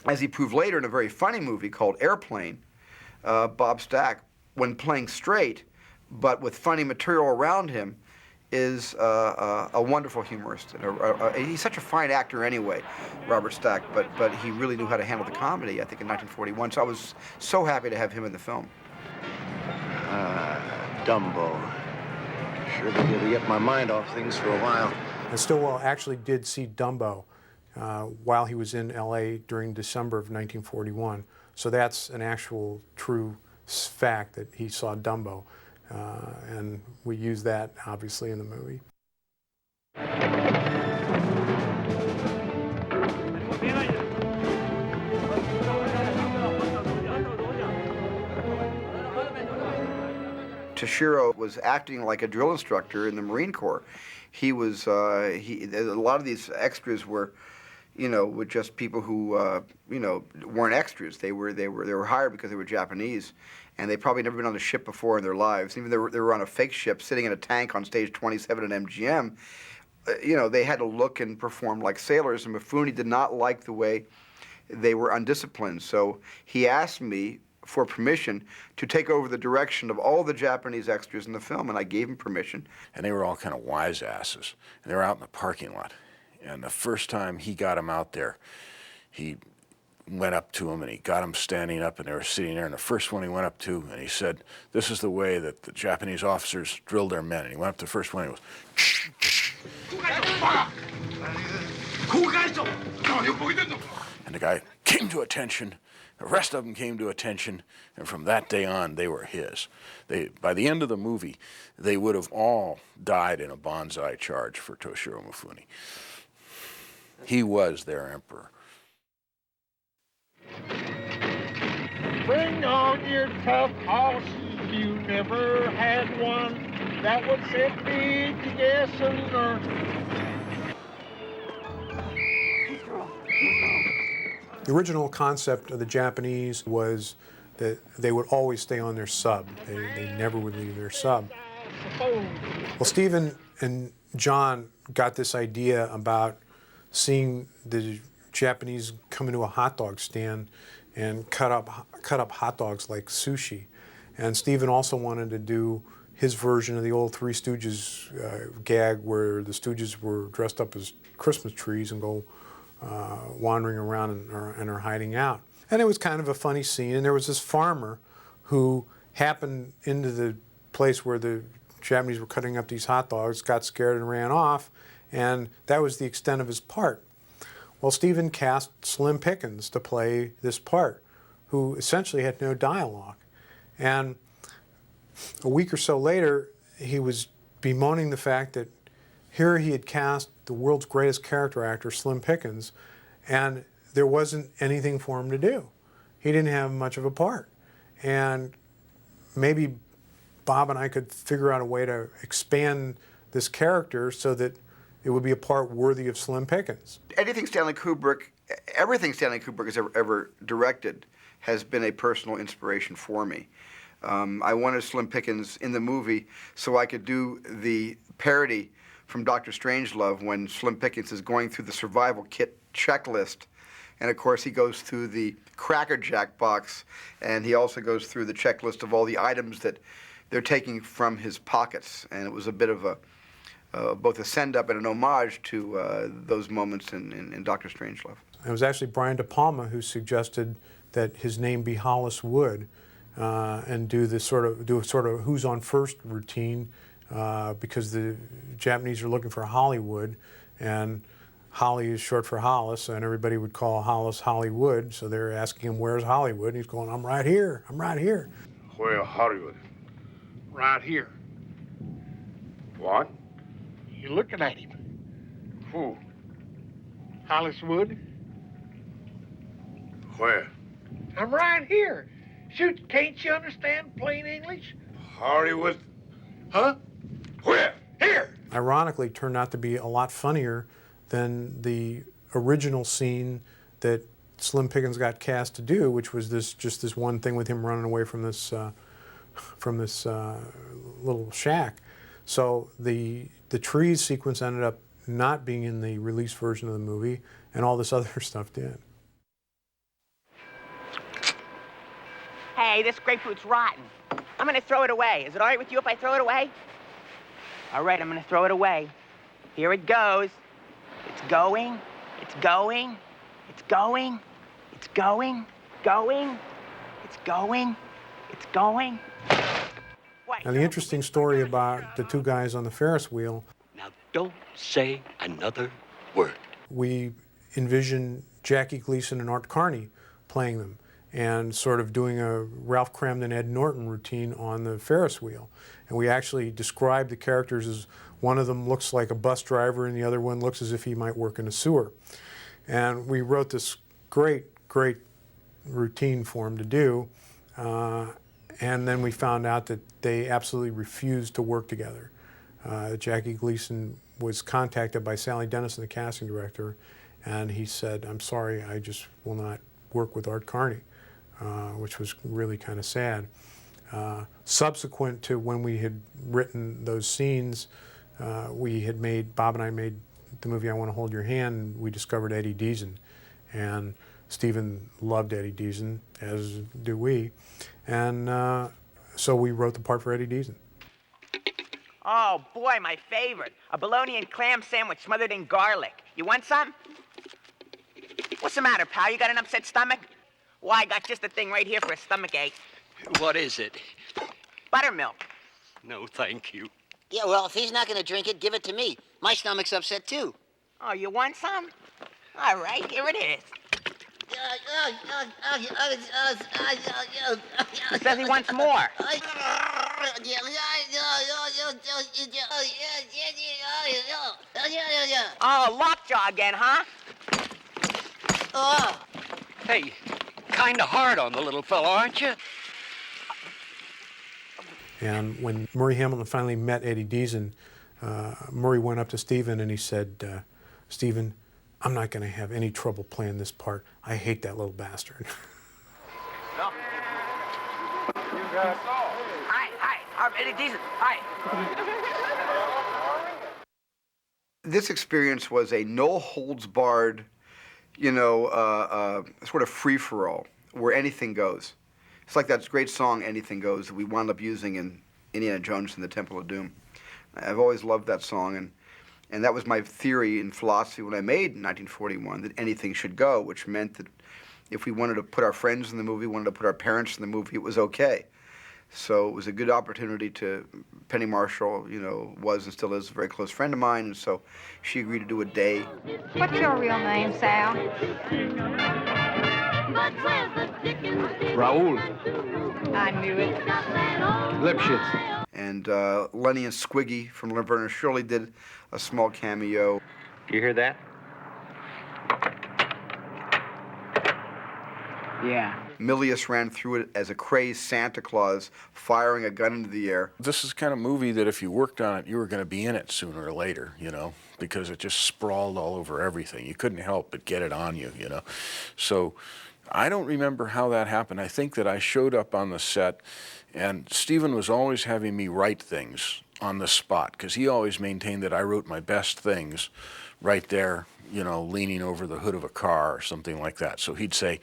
as he proved later in a very funny movie called Airplane, Bob Stack, when playing straight, but with funny material around him, is a wonderful humorist. He's such a fine actor anyway, Robert Stack, but he really knew how to handle the comedy, I think, in 1941. So I was so happy to have him in the film. Dumbo. Sure been able to get my mind off things for a while. And Stilwell actually did see Dumbo while he was in L.A. during December of 1941. So that's an actual true fact that he saw Dumbo. And we use that, obviously, in the movie. Toshiro was acting like a drill instructor in the Marine Corps. He was, a lot of these extras were, with just people who, weren't extras. They were hired because they were Japanese, and they probably never been on a ship before in their lives. Even though they were on a fake ship, sitting in a tank on stage 27 at MGM, they had to look and perform like sailors, and Mifune did not like the way they were undisciplined. So he asked me for permission to take over the direction of all the Japanese extras in the film, and I gave him permission. And they were all kind of wise asses, and they were out in the parking lot. And the first time he got him out there, he went up to him and he got him standing up, and they were sitting there. And the first one he went up to, and he said, "This is the way that the Japanese officers drill their men." And he went up to the first one, and he goes, and the guy came to attention. The rest of them came to attention, and from that day on, they were his. By the end of the movie, they would have all died in a banzai charge for Toshiro Mifune. He was their emperor. Bring on your tough horses, you never had one that would set me to guess and learn. The original concept of the Japanese was that they would always stay on their sub. They never would leave their sub. Well, Stephen and John got this idea about seeing the Japanese come into a hot dog stand and cut up hot dogs like sushi. And Steven also wanted to do his version of the old Three Stooges gag where the Stooges were dressed up as Christmas trees and go wandering around and are hiding out. And it was kind of a funny scene. And there was this farmer who happened into the place where the Japanese were cutting up these hot dogs, got scared and ran off, and that was the extent of his part. Well, Steven cast Slim Pickens to play this part, who essentially had no dialogue. And a week or so later, he was bemoaning the fact that here he had cast the world's greatest character actor, Slim Pickens, and there wasn't anything for him to do. He didn't have much of a part. And maybe Bob and I could figure out a way to expand this character so that it would be a part worthy of Slim Pickens. Everything Stanley Kubrick has ever directed has been a personal inspiration for me. I wanted Slim Pickens in the movie so I could do the parody from Dr. Strangelove when Slim Pickens is going through the survival kit checklist. And of course, he goes through the Cracker Jack box, and he also goes through the checklist of all the items that they're taking from his pockets. And it was a bit of a both a send-up and an homage to those moments in Dr. Strangelove. It was actually Brian De Palma who suggested that his name be Hollis Wood, and do a sort of who's on first routine, because the Japanese are looking for Hollywood, and Holly is short for Hollis, and everybody would call Hollis Hollywood, so they're asking him, where's Hollywood? And he's going, I'm right here, I'm right here. Where Hollywood? Right here. What? You're looking at him. Who? Hollis Wood? Where? I'm right here. Shoot, can't you understand plain English? Hollywood? Huh? Where? Here! Ironically, turned out to be a lot funnier than the original scene that Slim Pickens got cast to do, which was just this one thing with him running away from this little shack. So the trees sequence ended up not being in the release version of the movie, and all this other stuff did. Hey, this grapefruit's rotten. I'm gonna throw it away. Is it all right with you if I throw it away? All right, I'm gonna throw it away. Here it goes. It's going, it's going, it's going, it's going, going, it's going, it's going. Now, the interesting story about the two guys on the Ferris wheel. Now, don't say another word. We envisioned Jackie Gleason and Art Carney playing them and sort of doing a Ralph Cramden, Ed Norton routine on the Ferris wheel. And we actually described the characters as one of them looks like a bus driver and the other one looks as if he might work in a sewer. And we wrote this great routine for him to do. And then we found out that they absolutely refused to work together. Jackie Gleason was contacted by Sally Dennison, the casting director, and he said, I'm sorry, I just will not work with Art Carney, which was really kind of sad. Subsequent to when we had written those scenes, Bob and I made the movie I Want to Hold Your Hand, and we discovered Eddie Deason. And Steven loved Eddie Deason, as do we. And so we wrote the part for Eddie Deason. Oh, boy, my favorite. A bologna and clam sandwich smothered in garlic. You want some? What's the matter, pal? You got an upset stomach? Why, I got just the thing right here for a stomach ache. What is it? Buttermilk. No, thank you. Yeah, well, if he's not going to drink it, give it to me. My stomach's upset, too. Oh, you want some? All right, here it is. He says he wants more. Oh, lockjaw again, huh? Oh. Hey, kind of hard on the little fella, aren't you? And when Murray Hamilton finally met Eddie Deason, Murray went up to Steven and he said, Steven, I'm not going to have any trouble playing this part. I hate that little bastard. No. Hi, I'm Eddie Deason. Hi. This experience was a no-holds-barred, sort of free-for-all, where anything goes. It's like that great song, Anything Goes, that we wound up using in Indiana Jones and the Temple of Doom. I've always loved that song, and that was my theory in philosophy when I made in 1941, that anything should go, which meant that if we wanted to put our friends in the movie, wanted to put our parents in the movie, it was okay. So it was a good opportunity to, Penny Marshall, you know, was and still is a very close friend of mine, and so she agreed to do a day. What's your real name, Sal? Raoul. I knew it. Lipschitz. And Lenny and Squiggy from Laverne and Shirley did a small cameo. You hear that? Yeah. Milius ran through it as a crazed Santa Claus, firing a gun into the air. This is the kind of movie that if you worked on it, you were going to be in it sooner or later, you know, because it just sprawled all over everything. You couldn't help but get it on you, you know. So I don't remember how that happened. I think that I showed up on the set, and Stephen was always having me write things on the spot, because he always maintained that I wrote my best things right there, you know, leaning over the hood of a car or something like that. So he'd say,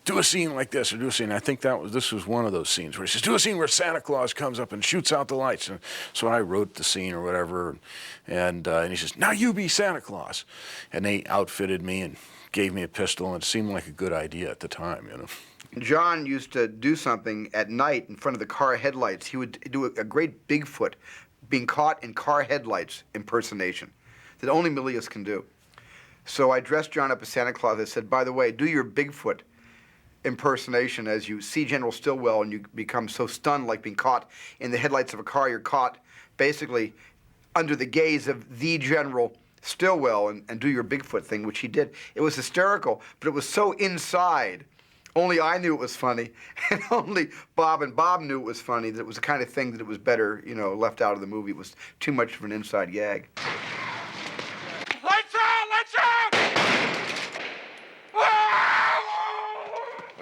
do a scene like this, or do a scene. I think this was one of those scenes where he says, do a scene where Santa Claus comes up and shoots out the lights. And so I wrote the scene or whatever, and he says, now you be Santa Claus. And they outfitted me and gave me a pistol, and it seemed like a good idea at the time, you know. John used to do something at night in front of the car headlights. He would do a great Bigfoot being caught in car headlights impersonation that only Milius can do. So I dressed John up as Santa Claus. I said, by the way, do your Bigfoot impersonation as you see General Stilwell and you become so stunned, like being caught in the headlights of a car. You're caught basically under the gaze of the General Stilwell, and do your Bigfoot thing, which he did. It was hysterical, but it was so inside. Only I knew it was funny, and only Bob and Bob knew it was funny, that it was the kind of thing that it was better, you know, left out of the movie. It was too much of an inside gag. Lights out! Lights out!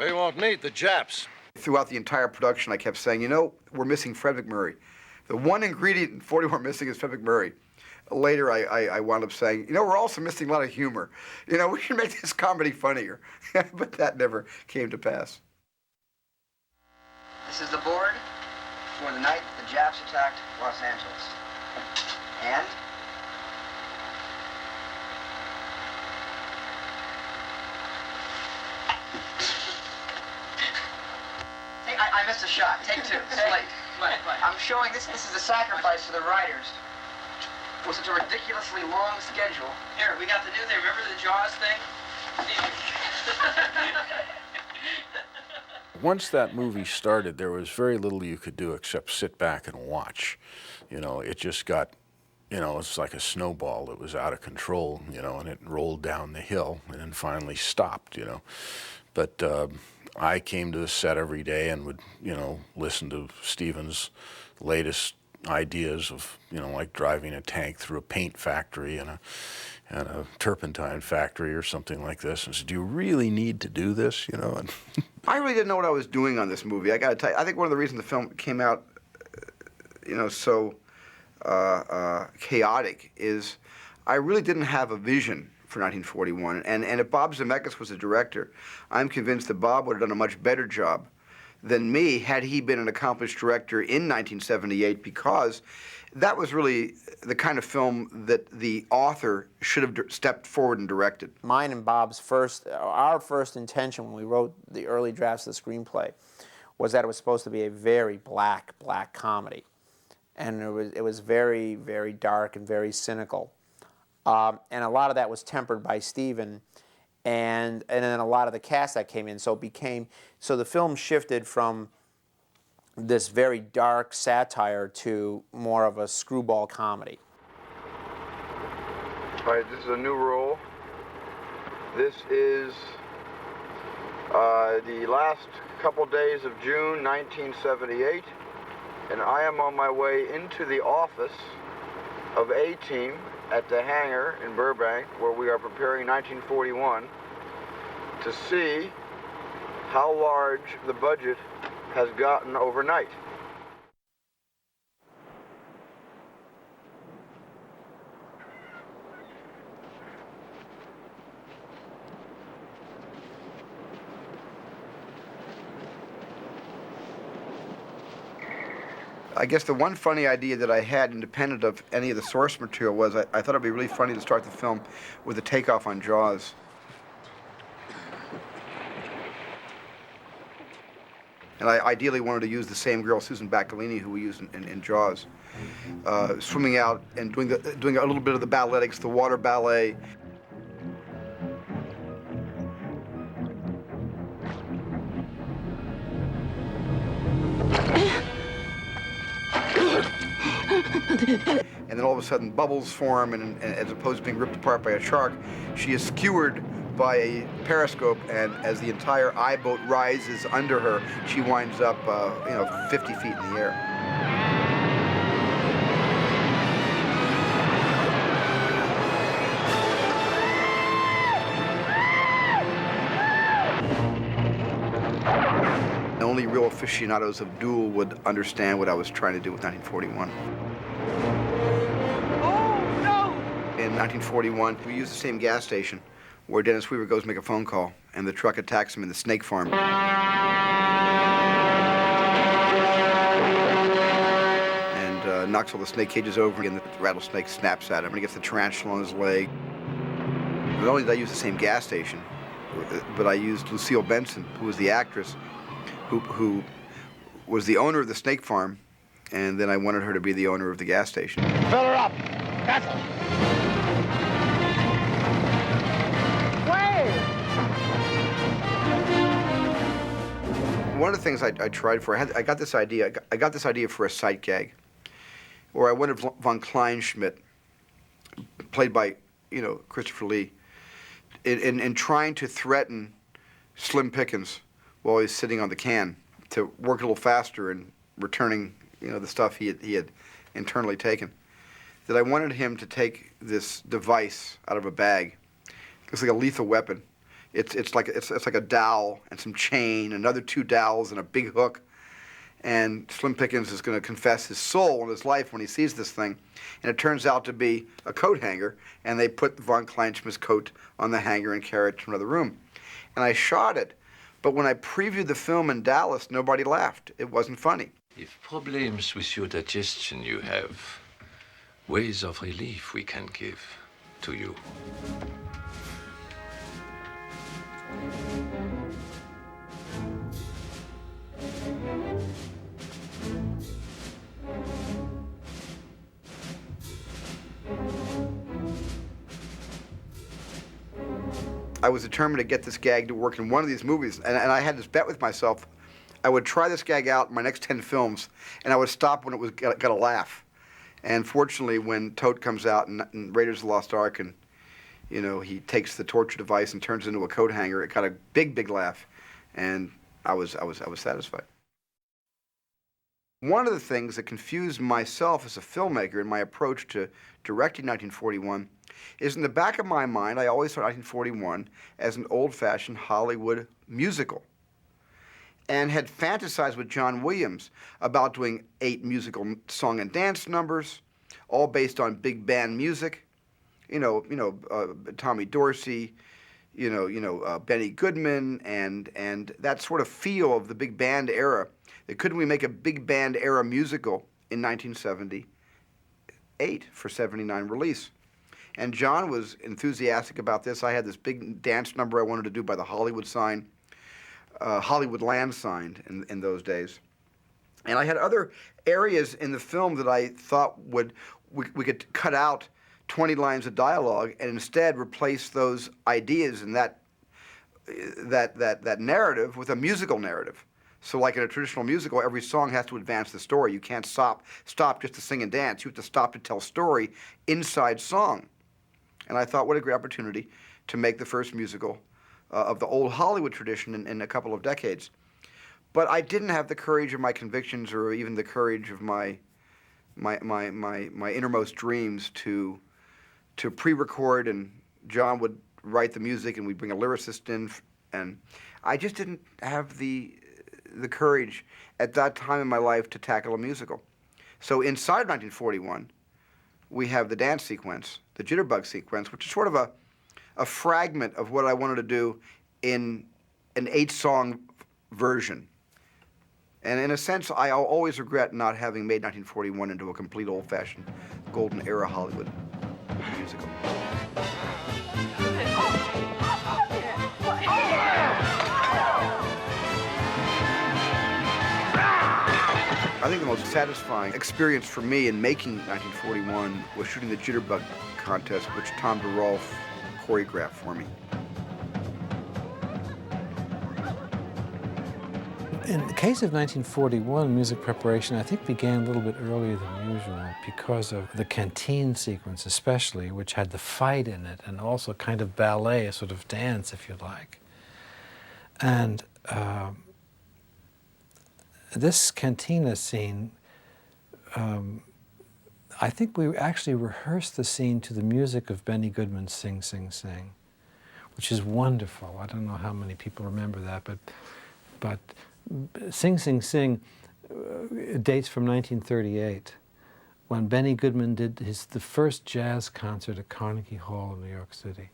We won't meet the Japs. Throughout the entire production, I kept saying, you know, we're missing Fred McMurray. The one ingredient in 40 we're missing is Fred McMurray. Later, I wound up saying, you know, we're also missing a lot of humor. You know, we should make this comedy funnier. But that never came to pass. This is the board for the night the Japs attacked Los Angeles. And I missed a shot. Take two. It's late. I'm showing this is a sacrifice to the writers. It was such a ridiculously long schedule. Here, we got the new thing. Remember the Jaws thing? Once that movie started, there was very little you could do except sit back and watch. You know, it just got, you know, it's like a snowball. It was out of control, you know, and it rolled down the hill and then finally stopped, you know. But I came to the set every day and would, you know, listen to Stephen's latest ideas of, you know, like driving a tank through a paint factory and a turpentine factory or something like this, and said, do you really need to do this, you know? And I really didn't know what I was doing on this movie. I got to tell you, I think one of the reasons the film came out, you know, so chaotic is I really didn't have a vision for 1941. And if Bob Zemeckis was the director, I'm convinced that Bob would have done a much better job than me had he been an accomplished director in 1978, because that was really the kind of film that the author should have stepped forward and directed. Mine and Bob's our first intention when we wrote the early drafts of the screenplay was that it was supposed to be a very black comedy. And it was very, very dark and very cynical. And a lot of that was tempered by Stephen, and then a lot of the cast that came in. So the film shifted from this very dark satire to more of a screwball comedy. All right, this is a new roll. This is the last couple days of June 1978, and I am on my way into the office of A-Team at the hangar in Burbank, where we are preparing 1941, to see how large the budget has gotten overnight. I guess the one funny idea that I had, independent of any of the source material, was I thought it'd be really funny to start the film with a takeoff on Jaws. And I ideally wanted to use the same girl, Susan Bacalini, who we used in Jaws, swimming out and doing a little bit of the balletics, the water ballet. And then all of a sudden bubbles form, and as opposed to being ripped apart by a shark, she is skewered by a periscope, and as the entire eye boat rises under her, she winds up 50 feet in the air. The only real aficionados of Duel would understand what I was trying to do with 1941. In 1941, we used the same gas station where Dennis Weaver goes to make a phone call, and the truck attacks him in the snake farm. And knocks all the snake cages over, and the rattlesnake snaps at him, and he gets the tarantula on his leg. Not only did I use the same gas station, but I used Lucille Benson, who was the actress, who was the owner of the snake farm, and then I wanted her to be the owner of the gas station. Fill her up. That's it. One of the things I tried for, I got this idea for a sight gag, where I wanted von Kleinschmidt, played by, Christopher Lee, in trying to threaten Slim Pickens while he's sitting on the can to work a little faster and returning, the stuff he had internally taken. That I wanted him to take this device out of a bag. It's like a lethal weapon. It's like a dowel and some chain, another 2 dowels and a big hook. And Slim Pickens is going to confess his soul and his life when he sees this thing. And it turns out to be a coat hanger, and they put von Kleinschmidt's coat on the hanger and carry it to another room. And I shot it, but when I previewed the film in Dallas, nobody laughed. It wasn't funny. If problems with your digestion you have, ways of relief we can give to you. I was determined to get this gag to work in one of these movies, and I had this bet with myself. I would try this gag out in my next 10 films, and I would stop when it was got a laugh. And fortunately, when Tote comes out in Raiders of the Lost Ark, and he takes the torture device and turns it into a coat hanger, it got a big laugh, and I was satisfied. One of the things that confused myself as a filmmaker in my approach to directing 1941 is, in the back of my mind, I always saw 1941 as an old-fashioned Hollywood musical, and had fantasized with John Williams about doing 8 musical song and dance numbers, all based on big band music. Tommy Dorsey, Benny Goodman, and that sort of feel of the big band era. Couldn't we make a big band era musical in 1978 for '79 release? And John was enthusiastic about this. I had this big dance number I wanted to do by the Hollywood sign, Hollywood land sign in those days. And I had other areas in the film that I thought we could cut out 20 lines of dialogue and instead replace those ideas and that narrative with a musical narrative. So like in a traditional musical, every song has to advance the story. You can't stop just to sing and dance. You have to stop to tell story inside song. And I thought, what a great opportunity to make the first musical of the old Hollywood tradition in a couple of decades. But I didn't have the courage of my convictions, or even the courage of my innermost dreams to pre-record, and John would write the music and we'd bring a lyricist in, and I just didn't have the courage at that time in my life to tackle a musical. So inside 1941, we have the dance sequence, the jitterbug sequence, which is sort of a fragment of what I wanted to do in an 8-song version. And in a sense, I always regret not having made 1941 into a complete old-fashioned golden era Hollywood musical. I think the most satisfying experience for me in making 1941 was shooting the Jitterbug contest, which Tom DeRolf choreographed for me. In the case of 1941, music preparation, I think, began a little bit earlier than usual because of the canteen sequence especially, which had the fight in it and also kind of ballet, a sort of dance, if you like. And this cantina scene, I think we actually rehearsed the scene to the music of Benny Goodman's Sing, Sing, Sing, which is wonderful. I don't know how many people remember that, but Sing, Sing, Sing dates from 1938, when Benny Goodman did the first jazz concert at Carnegie Hall in New York City.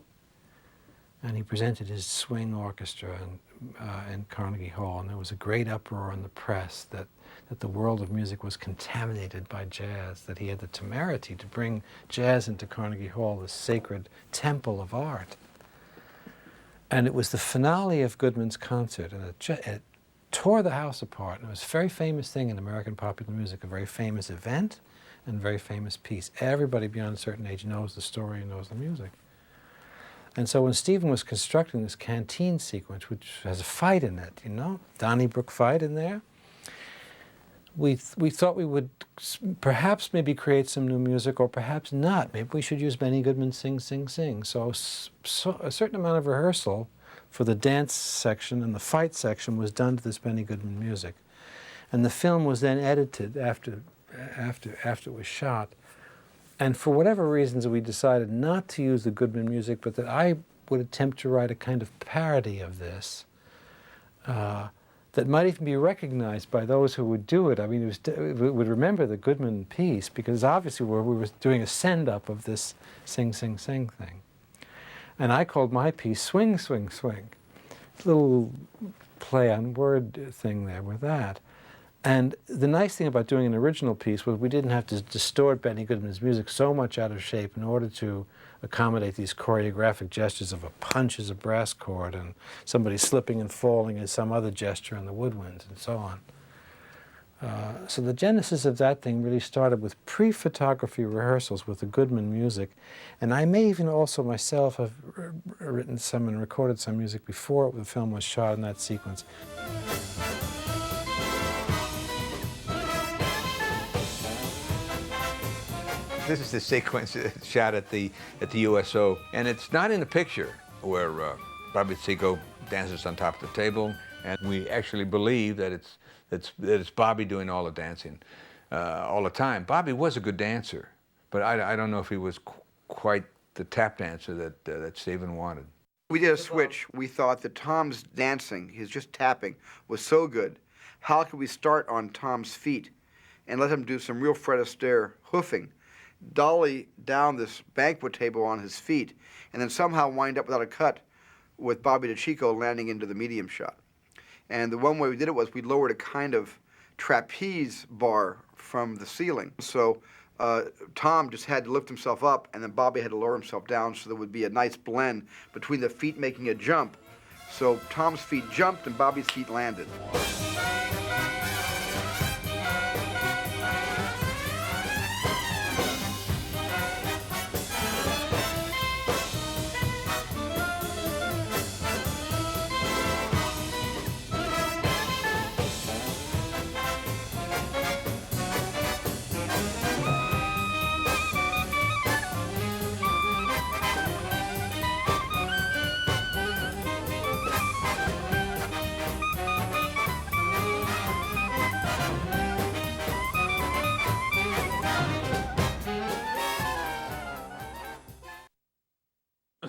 And he presented his swing orchestra in Carnegie Hall, and there was a great uproar in the press that the world of music was contaminated by jazz, that he had the temerity to bring jazz into Carnegie Hall, this sacred temple of art. And it was the finale of Goodman's concert, and it tore the house apart. And it was a very famous thing in American popular music, a very famous event and a very famous piece. Everybody beyond a certain age knows the story and knows the music. And so when Stephen was constructing this canteen sequence, which has a fight in it, you know, Donnybrook fight in there, we thought we would perhaps maybe create some new music, or perhaps not. Maybe we should use Benny Goodman's Sing, Sing, Sing. So a certain amount of rehearsal for the dance section and the fight section was done to this Benny Goodman music. And the film was then edited after it was shot. And for whatever reasons, we decided not to use the Goodman music, but that I would attempt to write a kind of parody of this that might even be recognized by those who would do it. I mean, would remember the Goodman piece, because obviously we were doing a send-up of this Sing, Sing, Sing thing. And I called my piece Swing, Swing, Swing. Little play on word thing there with that. And the nice thing about doing an original piece was we didn't have to distort Benny Goodman's music so much out of shape in order to accommodate these choreographic gestures of a punch as a brass chord and somebody slipping and falling as some other gesture in the woodwinds and so on. So the genesis of that thing really started with pre-photography rehearsals with the Goodman music. And I may even also myself have written some and recorded some music before the film was shot in that sequence. This is the sequence shot at the USO, and it's not in the picture where Bobby Seco dances on top of the table, and we actually believe that it's Bobby doing all the dancing all the time. Bobby was a good dancer, but I don't know if he was quite the tap dancer that Stephen wanted. We did a switch. We thought that Tom's dancing, his just tapping, was so good. How could we start on Tom's feet and let him do some real Fred Astaire hoofing, dolly down this banquet table on his feet, and then somehow wind up without a cut with Bobby DeCicco landing into the medium shot. And the one way we did it was we lowered a kind of trapeze bar from the ceiling. So Tom just had to lift himself up, and then Bobby had to lower himself down, so there would be a nice blend between the feet making a jump. So Tom's feet jumped and Bobby's feet landed.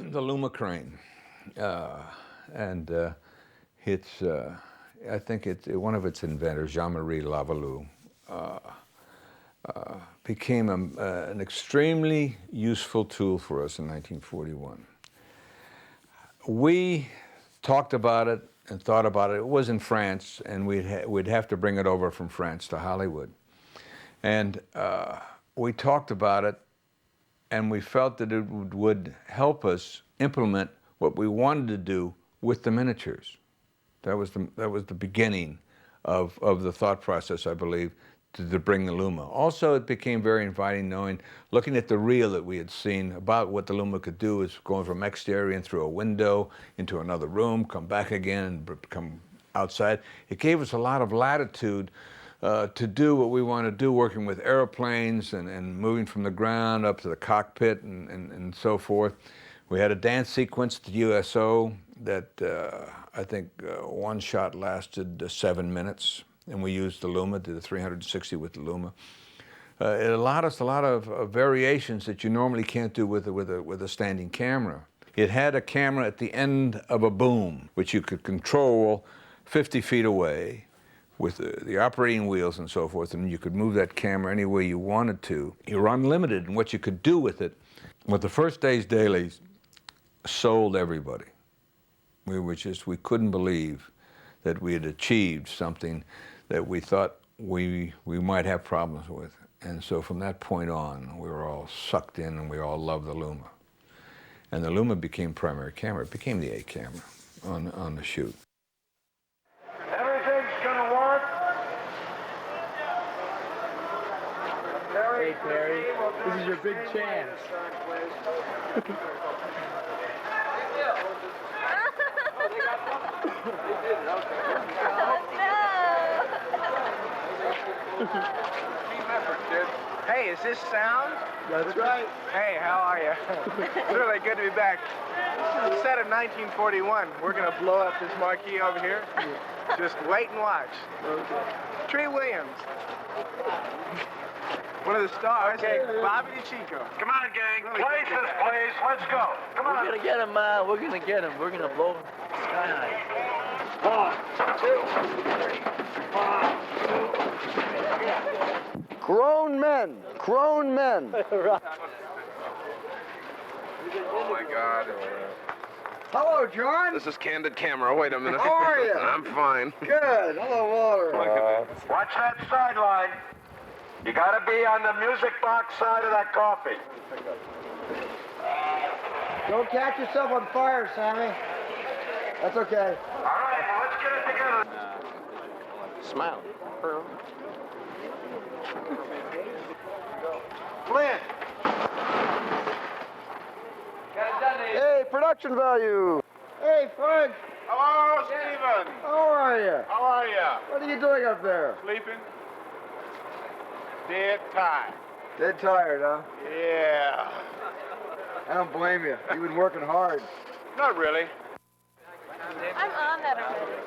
The Luma crane, and it's I think one of its inventors, Jean-Marie Lavalou, became an extremely useful tool for us in 1941. We talked about it and thought about it. It was in France, and we'd have to bring it over from France to Hollywood. And we talked about it, and we felt that it would help us implement what we wanted to do with the miniatures. That was the beginning of the thought process, I believe, to bring the Luma. Also, it became very inviting looking at the reel that we had seen about what the Luma could do, is going from exterior and through a window into another room, come back again and come outside. It gave us a lot of latitude to do what we want to do, working with airplanes and moving from the ground up to the cockpit and so forth. We had a dance sequence at the USO that I think one shot lasted 7 minutes, and we used the Luma, did a 360 with the Luma. It allowed us a lot of variations that you normally can't do with a standing camera. It had a camera at the end of a boom, which you could control 50 feet away with the operating wheels and so forth, and you could move that camera any way you wanted to. You were unlimited in what you could do with it. But the first day's dailies sold everybody. We couldn't believe that we had achieved something that we thought we might have problems with. And so from that point on, we were all sucked in and we all loved the Luma. And the Luma became primary camera. It became the A camera on the shoot. Everything's gonna work. Hey, Terry, this is your big chance. Hey, is this sound? That's right. Hey, how are you? It's really good to be back. Set of 1941. We're going to blow up this marquee over here. Just wait and watch. Tree Williams. One of the stars. Okay. Bobby DeChico. Come on, gang. Places, please. Let's go. Come on. We're gonna get him, we're gonna get him. We're gonna blow him sky high. 1, 2, 3. Grown men. Grown men. Oh, my God. Hello, John. This is Candid Camera. Wait a minute. How are you? I'm fine. Good. Hello, Walter. Watch that sideline. You gotta be on the music box side of that coffee. Don't catch yourself on fire, Sammy. That's okay. All right, well, let's get it together. Smile. Flynn. Hey, production value. Hey, Frank. Hello, Stephen. How are you? How are you? What are you doing up there? Sleeping? Dead tired. Dead tired, huh? Yeah. I don't blame you. You've been working hard. Not really. I'm on that already.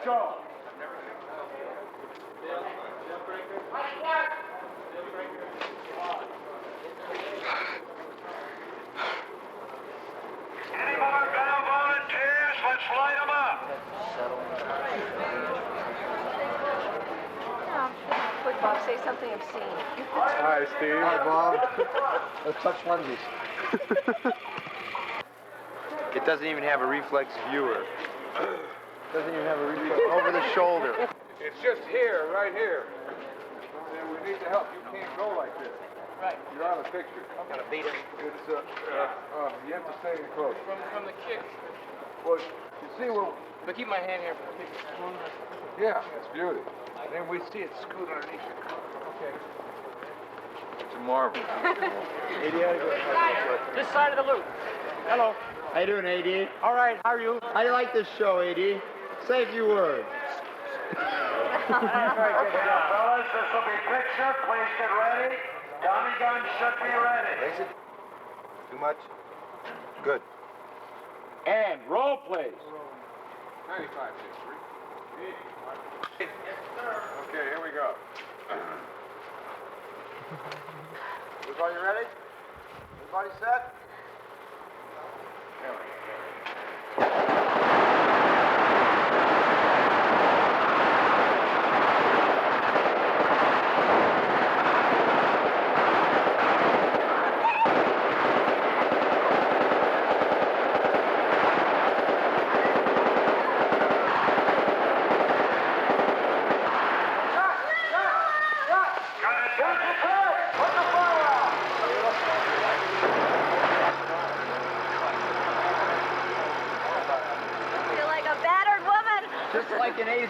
Go. Any more gun volunteers? Let's light them up. Quick, Bob, say something obscene. Hi, Steve. Hi, Bob. Let's touch lenses. It doesn't even have a reflex viewer. Doesn't even have a reflex over the shoulder. It's just here, right here. And we need the help. You can't go like this. Right. You're out of the picture. I'm going to beat it. It's, you have to stay in close. From the kick. Well, you see where... But keep my hand here for the kick. Yeah, it's beauty. And then we see it scoot underneath you. Okay. It's a marvel. This side of the loop. Hello. How you doing, AD? All right, how are you? How do you like this show, AD? Say a few words. Okay, fellas, this will be picture. Please get ready. Tommy gun should be ready. Too much? Good. And roll, please. 95, 6, 3. Okay, here we go. Everybody ready? Everybody set? Here we go.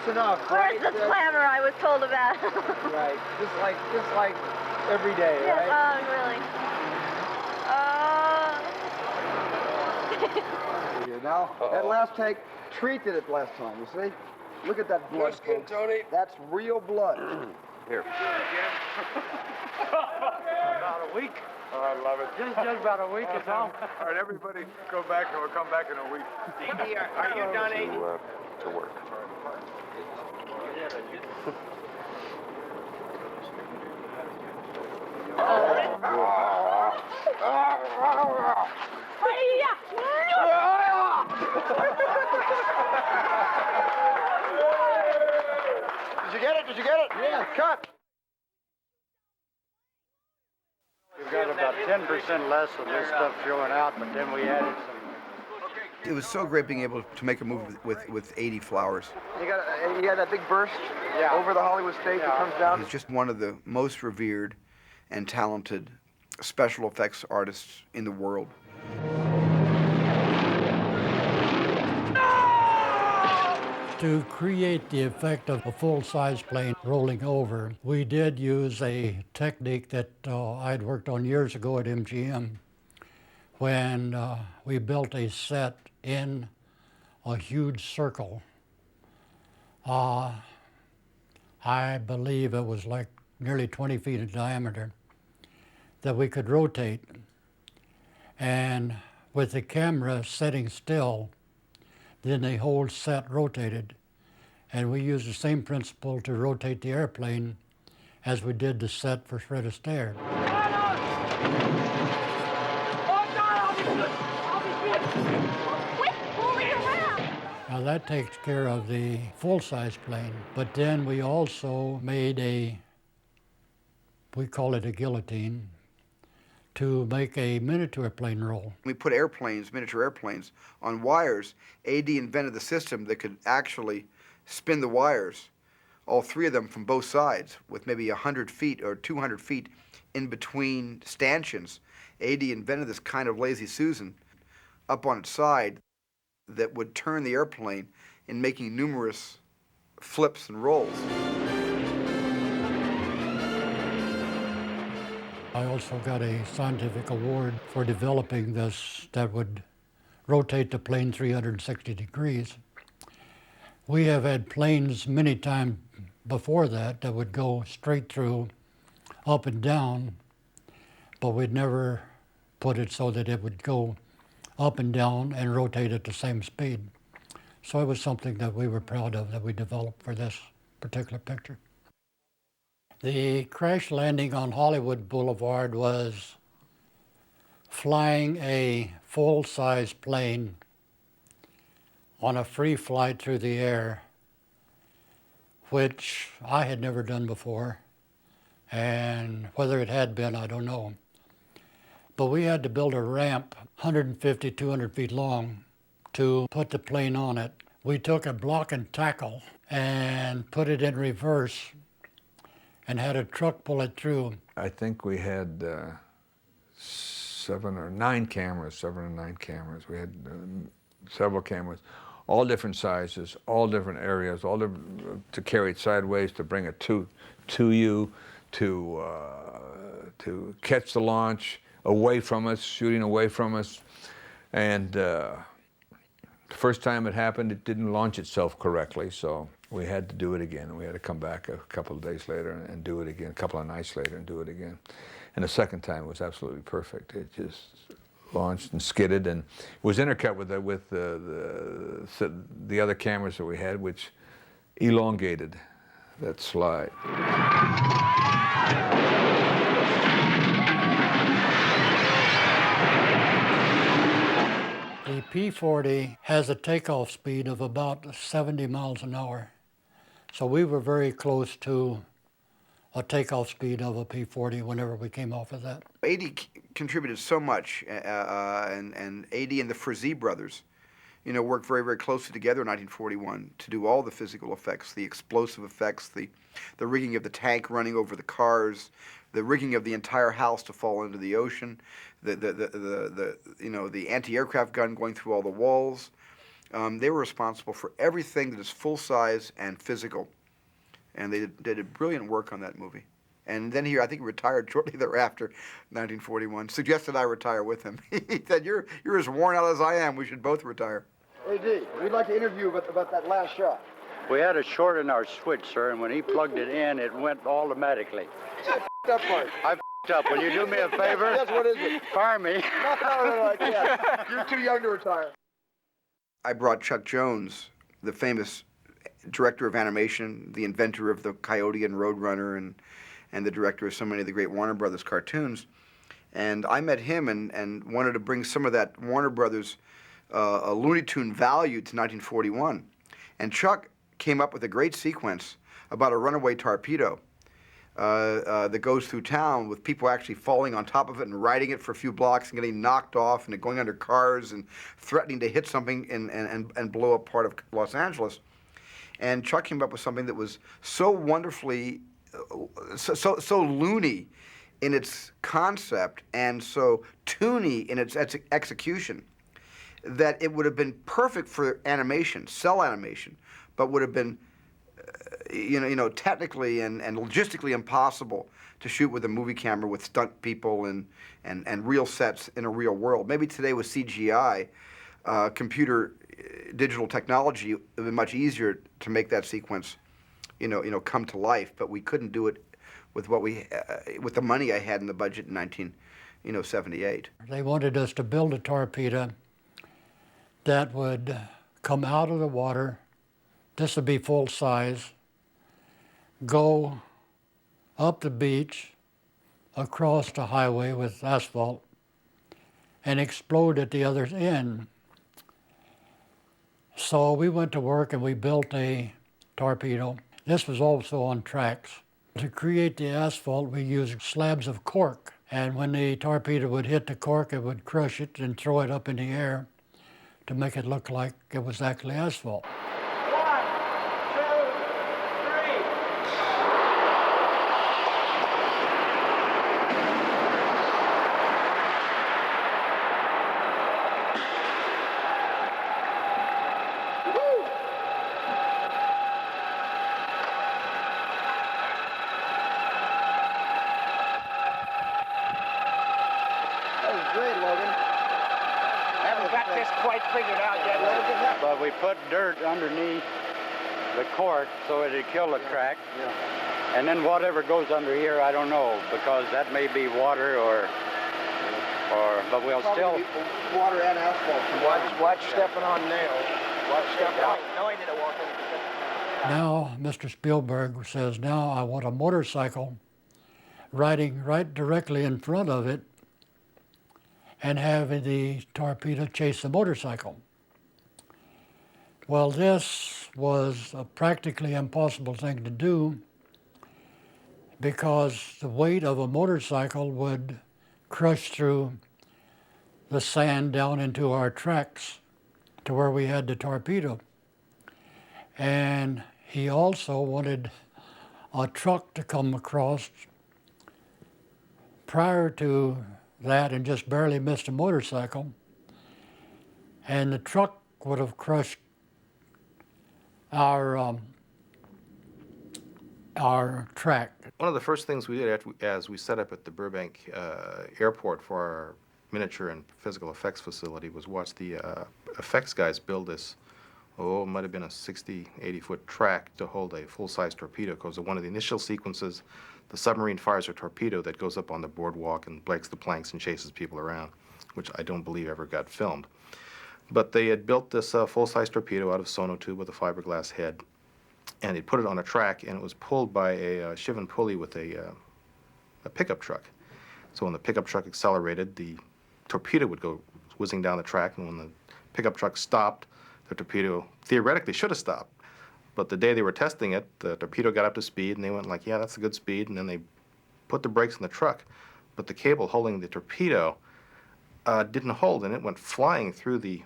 enough. Where's the slammer I was told about? Right. Just like every day, yes, right? really. Now, that last take treated it last time, you see? Look at that blood, folks. Tony. That's real blood. Here. About a week. Oh, I love it. Just about a week is all. All right, everybody go back and we'll come back in a week. Andy, are you done, Andy? To work. Did you get it? Did you get it? Yeah. Cut. We've got about 10% less of this stuff showing out, but then we added some. It was so great being able to make a movie with 80 flowers. You got that big burst over the Hollywood stage that comes down. He's just one of the most revered and talented special effects artists in the world. To create the effect of a full-size plane rolling over, we did use a technique that I'd worked on years ago at MGM when we built a set in a huge circle. I believe it was like nearly 20 feet in diameter that we could rotate. And with the camera sitting still, then the whole set rotated. And we used the same principle to rotate the airplane as we did the set for Fred Astaire. Now that takes care of the full-size plane, but then we also made we call it a guillotine, to make a miniature plane roll. We put airplanes, miniature airplanes, on wires. AD invented the system that could actually spin the wires, all three of them from both sides, with maybe 100 feet or 200 feet in between stanchions. AD invented this kind of lazy Susan up on its side that would turn the airplane in making numerous flips and rolls. I also got a scientific award for developing this that would rotate the plane 360 degrees. We have had planes many times before that would go straight through, up and down, but we'd never put it so that it would go up and down and rotate at the same speed. So it was something that we were proud of, that we developed for this particular picture. The crash landing on Hollywood Boulevard was flying a full-size plane on a free flight through the air, which I had never done before, and whether it had been, I don't know. But we had to build a ramp 150, 200 feet long to put the plane on it. We took a block and tackle and put it in reverse and had a truck pull it through. I think we had 7 or 9 cameras. We had several cameras, all different sizes, all different areas, all different, to carry it sideways, to bring it to you, to catch the launch away from us, shooting away from us. And the first time it happened, it didn't launch itself correctly, so we had to do it again. We had to come back a couple of days later and do it again, a couple of nights later and do it again. And the second time was absolutely perfect. It just launched and skidded, and it was intercut with the other cameras that we had, which elongated that slide. The P-40 has a takeoff speed of about 70 miles an hour. So we were very close to a takeoff speed of a P-40 whenever we came off of that. AD contributed so much, and AD and the Frazee brothers, worked very, very closely together in 1941 to do all the physical effects, the explosive effects, the rigging of the tank running over the cars, the rigging of the entire house to fall into the ocean, the anti-aircraft gun going through all the walls, They were responsible for everything that is full size and physical, and they did brilliant work on that movie. And then I think he retired shortly thereafter, 1941. Suggested I retire with him. He said, "You're as worn out as I am. We should both retire." AD, we'd like to interview about that last shot. We had a short in our switch, sir, and when he plugged it in, it went automatically. That part. I f***ed up. Will you do me a favor? Yes, what is it? Fire me. No, I can't. You're too young to retire. I brought Chuck Jones, the famous director of animation, the inventor of the Coyote and Roadrunner, and the director of so many of the great Warner Brothers cartoons. And I met him and wanted to bring some of that Warner Brothers Looney Tune value to 1941. And Chuck came up with a great sequence about a runaway torpedo that goes through town with people actually falling on top of it and riding it for a few blocks and getting knocked off and it going under cars and threatening to hit something and blow up part of Los Angeles. And Chuck came up with something that was so wonderfully, so loony in its concept and so toony in its execution that it would have been perfect for animation, cell animation, but would have been technically and logistically impossible to shoot with a movie camera with stunt people and real sets in a real world. Maybe today with CGI, computer digital technology, it would be much easier to make that sequence, come to life. But we couldn't do it with with the money I had in the budget in 1978. They wanted us to build a torpedo that would come out of the water. This would be full size. Go up the beach, across the highway with asphalt, and explode at the other end. So we went to work and we built a torpedo. This was also on tracks. To create the asphalt, we used slabs of cork. And when the torpedo would hit the cork, it would crush it and throw it up in the air to make it look like it was actually asphalt. But we put dirt underneath the cork so it'd kill the crack. Yeah. And then whatever goes under here, I don't know, because that may be water but we'll still... Water and asphalt. Watch stepping on nails. Watch stepping on... No, I didn't walk in. Now, Mr. Spielberg says, now I want a motorcycle riding right directly in front of it and having the torpedo chase the motorcycle. Well, this was a practically impossible thing to do because the weight of a motorcycle would crush through the sand down into our tracks to where we had the torpedo. And he also wanted a truck to come across prior to that and just barely missed a motorcycle. And the truck would have crushed our track. One of the first things we did as we set up at the Burbank airport for our miniature and physical effects facility was watch the effects guys build this, it might have been a 60, 80-foot track to hold a full-size torpedo, because one of the initial sequences, the submarine fires a torpedo that goes up on the boardwalk and breaks the planks and chases people around, which I don't believe ever got filmed. But they had built this full-size torpedo out of sonotube with a fiberglass head, and they put it on a track, and it was pulled by a Shivan pulley with a pickup truck. So when the pickup truck accelerated, the torpedo would go whizzing down the track, and when the pickup truck stopped, the torpedo theoretically should have stopped. But the day they were testing it, the torpedo got up to speed, and they went like, yeah, that's a good speed, and then they put the brakes on the truck. But the cable holding the torpedo didn't hold, and it went flying through the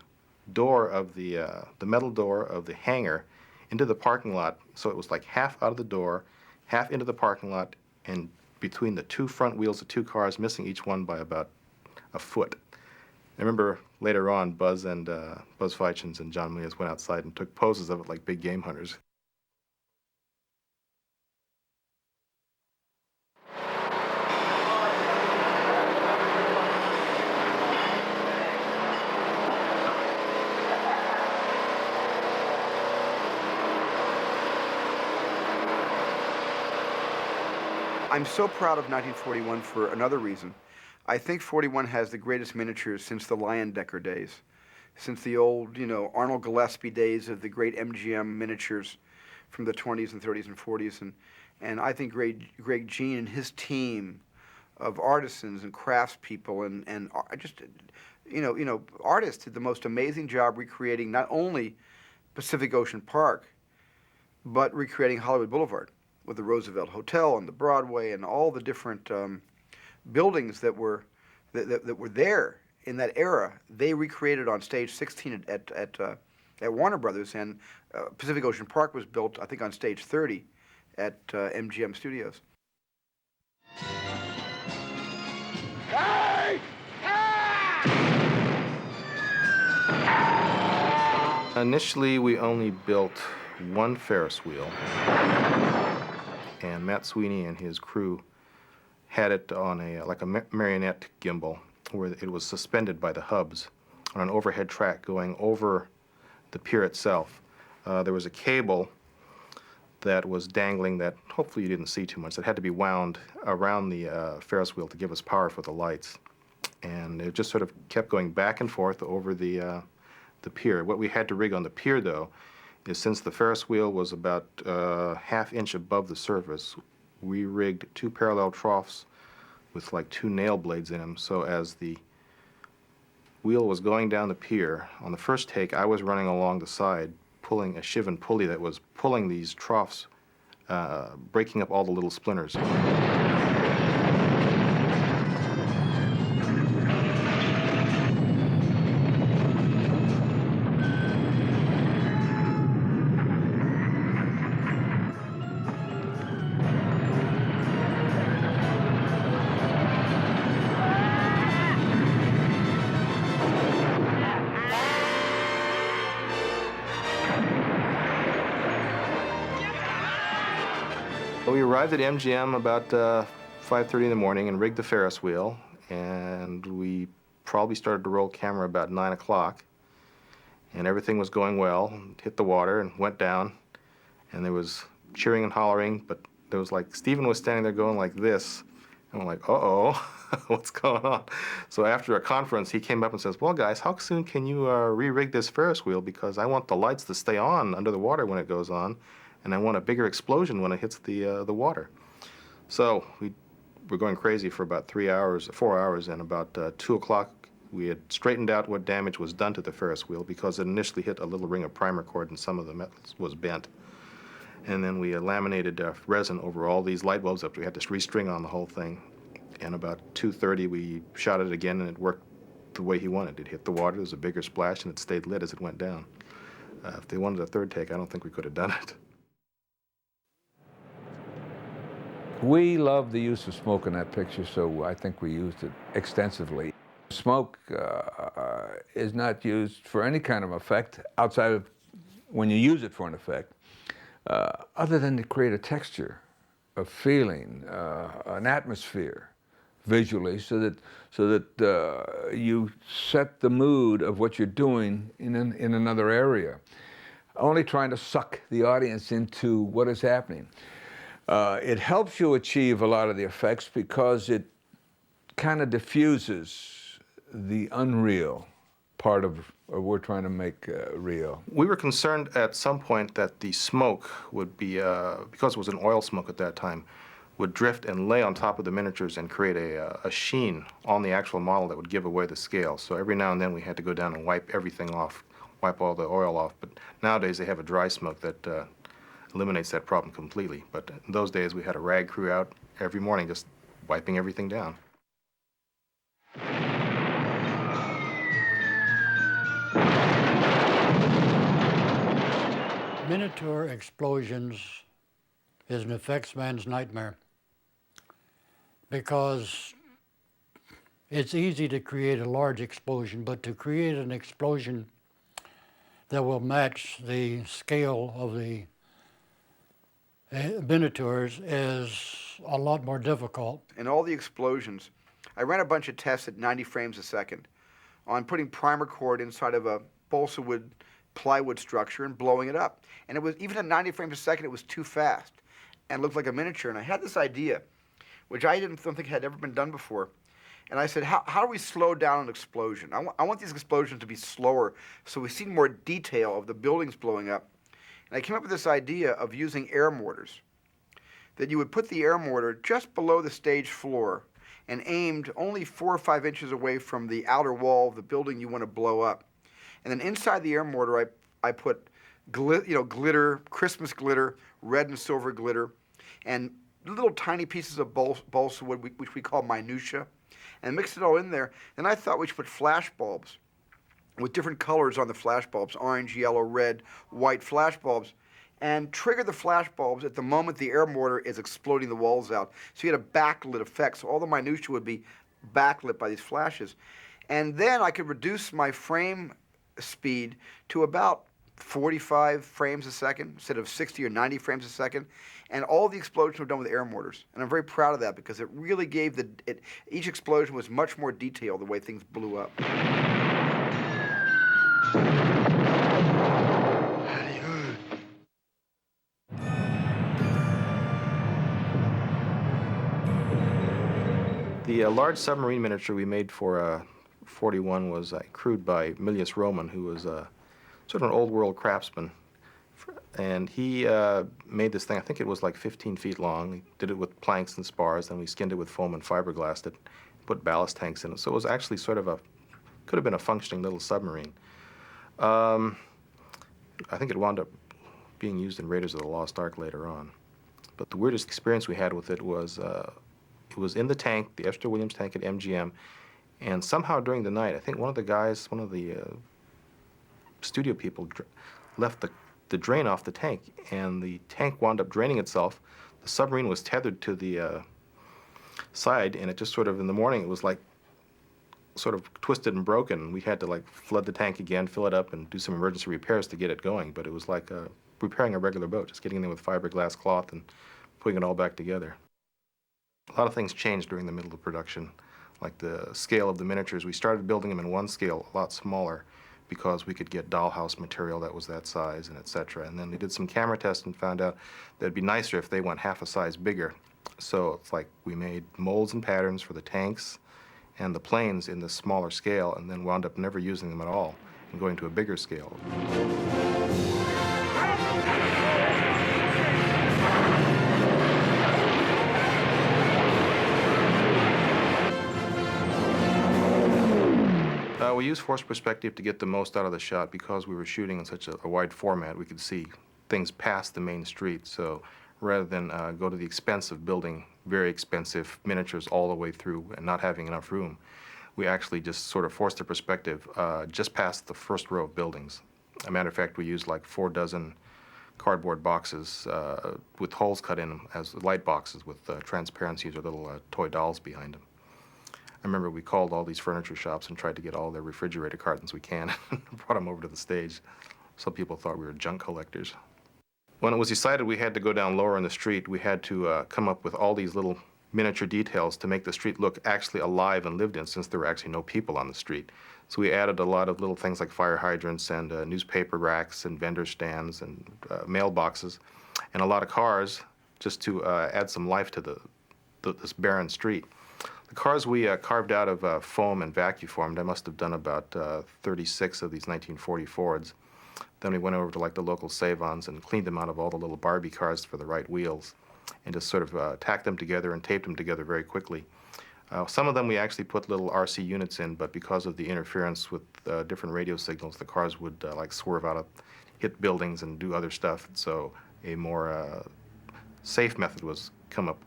door of the metal door of the hangar into the parking lot. So it was like half out of the door, half into the parking lot, and between the two front wheels of two cars, missing each one by about a foot. I remember later on, Buzz Feichens and John Milius went outside and took poses of it like big game hunters. I'm so proud of 1941 for another reason. I think 41 has the greatest miniatures since the Leyendecker days, since the old, Arnold Gillespie days of the great MGM miniatures from the 20s and 30s and 40s. And I think Greg Jean and his team of artisans and craftspeople and just, artists did the most amazing job recreating not only Pacific Ocean Park, but recreating Hollywood Boulevard with the Roosevelt Hotel and the Broadway and all the different buildings that were there in that era. They recreated on stage 16 at Warner Brothers, and Pacific Ocean Park was built, I think, on stage 30 at MGM Studios. Initially, we only built one Ferris wheel, and Matt Sweeney and his crew had it on like a marionette gimbal, where it was suspended by the hubs on an overhead track going over the pier itself. There was a cable that was dangling that hopefully you didn't see too much, that had to be wound around the Ferris wheel to give us power for the lights. And it just sort of kept going back and forth over the pier. What we had to rig on the pier, though, is since the Ferris wheel was about ½ inch above the surface, we rigged 2 parallel troughs with like 2 nail blades in them, so as the wheel was going down the pier, on the first take, I was running along the side, pulling a shiv and pulley that was pulling these troughs, breaking up all the little splinters. We arrived at MGM about 5:30 in the morning and rigged the Ferris wheel, and we probably started to roll camera about 9 o'clock, and everything was going well. Hit the water and went down, and there was cheering and hollering, but there was like, Stephen was standing there going like this, and I'm like, uh-oh, what's going on? So after a conference, he came up and says, well, guys, how soon can you re-rig this Ferris wheel? Because I want the lights to stay on under the water when it goes on, and I want a bigger explosion when it hits the water. So we were going crazy for about 4 hours, and about 2 o'clock, we had straightened out what damage was done to the Ferris wheel, because it initially hit a little ring of primer cord and some of the metal was bent. And then we laminated resin over all these light bulbs up. We had to restring on the whole thing. And about 2:30, we shot it again, and it worked the way he wanted. It hit the water, there was a bigger splash, and it stayed lit as it went down. If they wanted a third take, I don't think we could have done it. We love the use of smoke in that picture, so I think we used it extensively. Smoke is not used for any kind of effect outside of when you use it for an effect, other than to create a texture, a feeling, an atmosphere visually, so that you set the mood of what you're doing in another area, only trying to suck the audience into what is happening. It helps you achieve a lot of the effects because it kind of diffuses the unreal part of what we're trying to make real. We were concerned at some point that the smoke would be, because it was an oil smoke at that time, would drift and lay on top of the miniatures and create a sheen on the actual model that would give away the scale. So every now and then we had to go down and wipe everything off, wipe all the oil off. But nowadays they have a dry smoke that eliminates that problem completely. But in those days we had a rag crew out every morning just wiping everything down. Miniature explosions is an effects man's nightmare, because It's easy to create a large explosion, but to create an explosion that will match the scale of the miniatures is a lot more difficult. In all the explosions, I ran a bunch of tests at 90 frames a second on putting primer cord inside of a balsa wood plywood structure and blowing it up. And it was, even at 90 frames a second, it was too fast and looked like a miniature. And I had this idea, which I don't think had ever been done before. And I said, how do we slow down an explosion? I want these explosions to be slower so we see more detail of the buildings blowing up. And I came up with this idea of using air mortars, that you would put the air mortar just below the stage floor and aimed only 4 or 5 inches away from the outer wall of the building you want to blow up. And then inside the air mortar, I put glitter, Christmas glitter, red and silver glitter, and little tiny pieces of balsa wood, which we call minutia, and mixed it all in there. And I thought we should put flash bulbs with different colors on the flash bulbs, orange, yellow, red, white flash bulbs, and trigger the flash bulbs at the moment the air mortar is exploding the walls out. So you had a backlit effect, so all the minutia would be backlit by these flashes. And then I could reduce my frame speed to about 45 frames a second instead of 60 or 90 frames a second. And all the explosions were done with air mortars. And I'm very proud of that because it really gave each explosion was much more detailed the way things blew up. The large submarine miniature we made for 41 was crewed by Milius Roman, who was sort of an old-world craftsman. And he made this thing, I think it was like 15 feet long. He did it with planks and spars, then we skinned it with foam and fiberglassed it, put ballast tanks in it. So it was actually sort of could have been a functioning little submarine. I think it wound up being used in Raiders of the Lost Ark later on. But the weirdest experience we had with it was in the tank, the Esther Williams tank at MGM, and somehow during the night, I think one of the studio people left the drain off the tank, and the tank wound up draining itself. The submarine was tethered to the side, and it just sort of, in the morning, it was like sort of twisted and broken. We had to like flood the tank again, fill it up, and do some emergency repairs to get it going. But it was like repairing a regular boat, just getting in there with fiberglass cloth and putting it all back together. A lot of things changed during the middle of production, like the scale of the miniatures. We started building them in one scale, a lot smaller, because we could get dollhouse material that was that size, and etc. And then we did some camera tests and found out that it'd be nicer if they went half a size bigger. So it's like we made molds and patterns for the tanks and the planes in this smaller scale, and then wound up never using them at all and going to a bigger scale. We used forced perspective to get the most out of the shot because we were shooting in such a wide format. We could see things past the main street. So rather than go to the expense of building very expensive miniatures all the way through and not having enough room, we actually just sort of forced the perspective just past the first row of buildings. As a matter of fact, we used like 4 dozen cardboard boxes with holes cut in them as light boxes with transparencies or little toy dolls behind them. I remember we called all these furniture shops and tried to get all their refrigerator cartons we can and brought them over to the stage. Some people thought we were junk collectors. When it was decided we had to go down lower in the street, we had to come up with all these little miniature details to make the street look actually alive and lived in, since there were actually no people on the street. So we added a lot of little things like fire hydrants and newspaper racks and vendor stands and mailboxes and a lot of cars just to add some life to this barren street. The cars we carved out of foam and vacuum formed. I must have done about 36 of these 1940 Fords. Then we went over to like the local Savons and cleaned them out of all the little Barbie cars for the right wheels and just sort of tacked them together and taped them together very quickly. Some of them we actually put little RC units in, but because of the interference with different radio signals, the cars would like swerve out of, hit buildings and do other stuff. So a more safe method was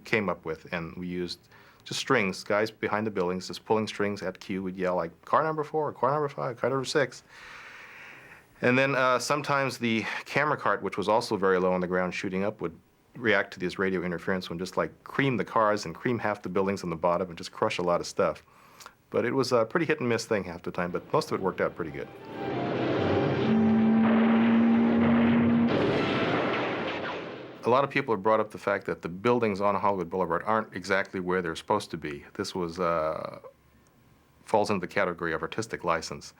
came up with, and we used just strings, guys behind the buildings, just pulling strings at cue. We'd yell like, car number 4, car number 5, car number 6. And then sometimes the camera cart, which was also very low on the ground shooting up, would react to this radio interference and just like cream the cars and cream half the buildings on the bottom and just crush a lot of stuff. But it was a pretty hit and miss thing half the time, but most of it worked out pretty good. A lot of people have brought up the fact that the buildings on Hollywood Boulevard aren't exactly where they're supposed to be. This was falls into the category of artistic license.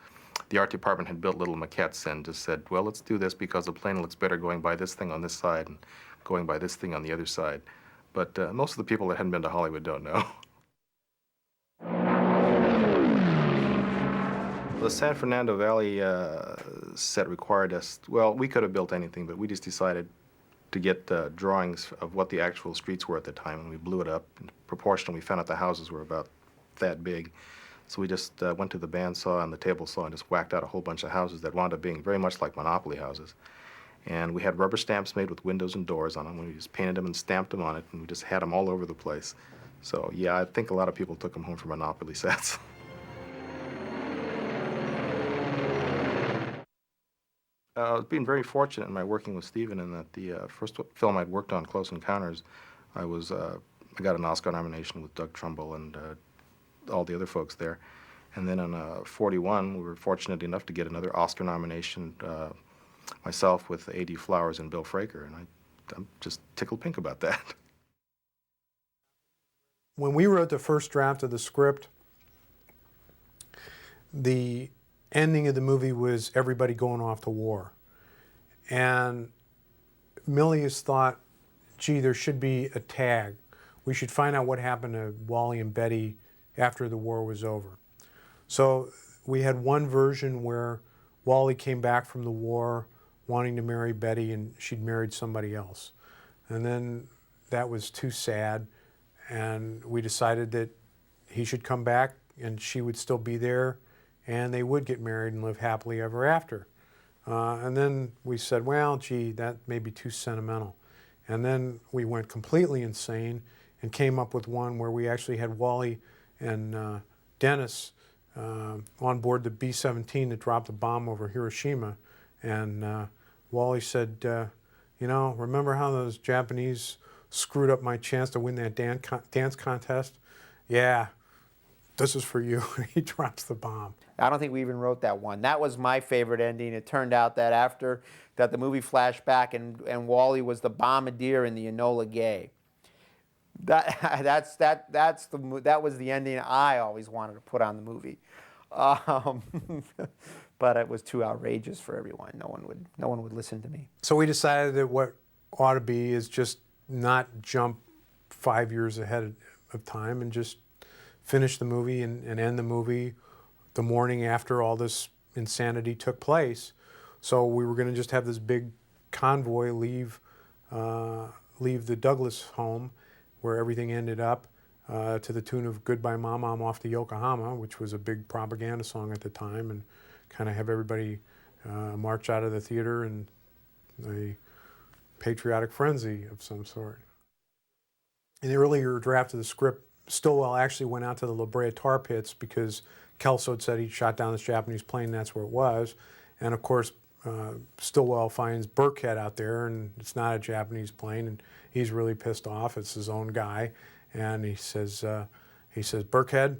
The art department had built little maquettes and just said, well, let's do this because the plane looks better going by this thing on this side and going by this thing on the other side. But most of the people that hadn't been to Hollywood don't know. The San Fernando Valley set required us, well, we could have built anything, but we just decided to get drawings of what the actual streets were at the time, and we blew it up. And proportionally, we found out the houses were about that big. So we just went to the bandsaw and the table saw and just whacked out a whole bunch of houses that wound up being very much like Monopoly houses. And we had rubber stamps made with windows and doors on them. We just painted them and stamped them on it, and we just had them all over the place. So yeah, I think a lot of people took them home for Monopoly sets. I've been very fortunate in my working with Steven in that the first film I'd worked on, Close Encounters, I got an Oscar nomination with Doug Trumbull and all the other folks there. And then on 41, we were fortunate enough to get another Oscar nomination, myself with A.D. Flowers and Bill Fraker, and I'm just tickled pink about that. When we wrote the first draft of the script, the ending of the movie was everybody going off to war. And Milius thought, gee, there should be a tag. We should find out what happened to Wally and Betty after the war was over. So we had one version where Wally came back from the war wanting to marry Betty and she'd married somebody else. And then that was too sad, and we decided that he should come back and she would still be there and they would get married and live happily ever after. And then we said, well, gee, that may be too sentimental. And then we went completely insane and came up with one where we actually had Wally and Dennis on board the B-17 that dropped the bomb over Hiroshima. And Wally said, you know, remember how those Japanese screwed up my chance to win that dance contest? Yeah, this is for you. He drops the bomb. I don't think we even wrote that one. That was my favorite ending. It turned out that after that the movie flashed back and Wally was the bombardier in the Enola Gay. That was the ending I always wanted to put on the movie. But it was too outrageous for everyone. No one would listen to me. So we decided that what ought to be is just not jump 5 years ahead of time and just finish the movie and end the movie the morning after all this insanity took place. So we were going to just have this big convoy leave the Douglas home where everything ended up to the tune of Goodbye Mama, I'm Off to Yokohama, which was a big propaganda song at the time, and kind of have everybody march out of the theater in a patriotic frenzy of some sort. In the earlier draft of the script, Stillwell actually went out to the La Brea tar pits because Kelso had said he shot down this Japanese plane, that's where it was. And of course, Stillwell finds Burkhead out there, and it's not a Japanese plane, and he's really pissed off. It's his own guy. And he says, Burkhead,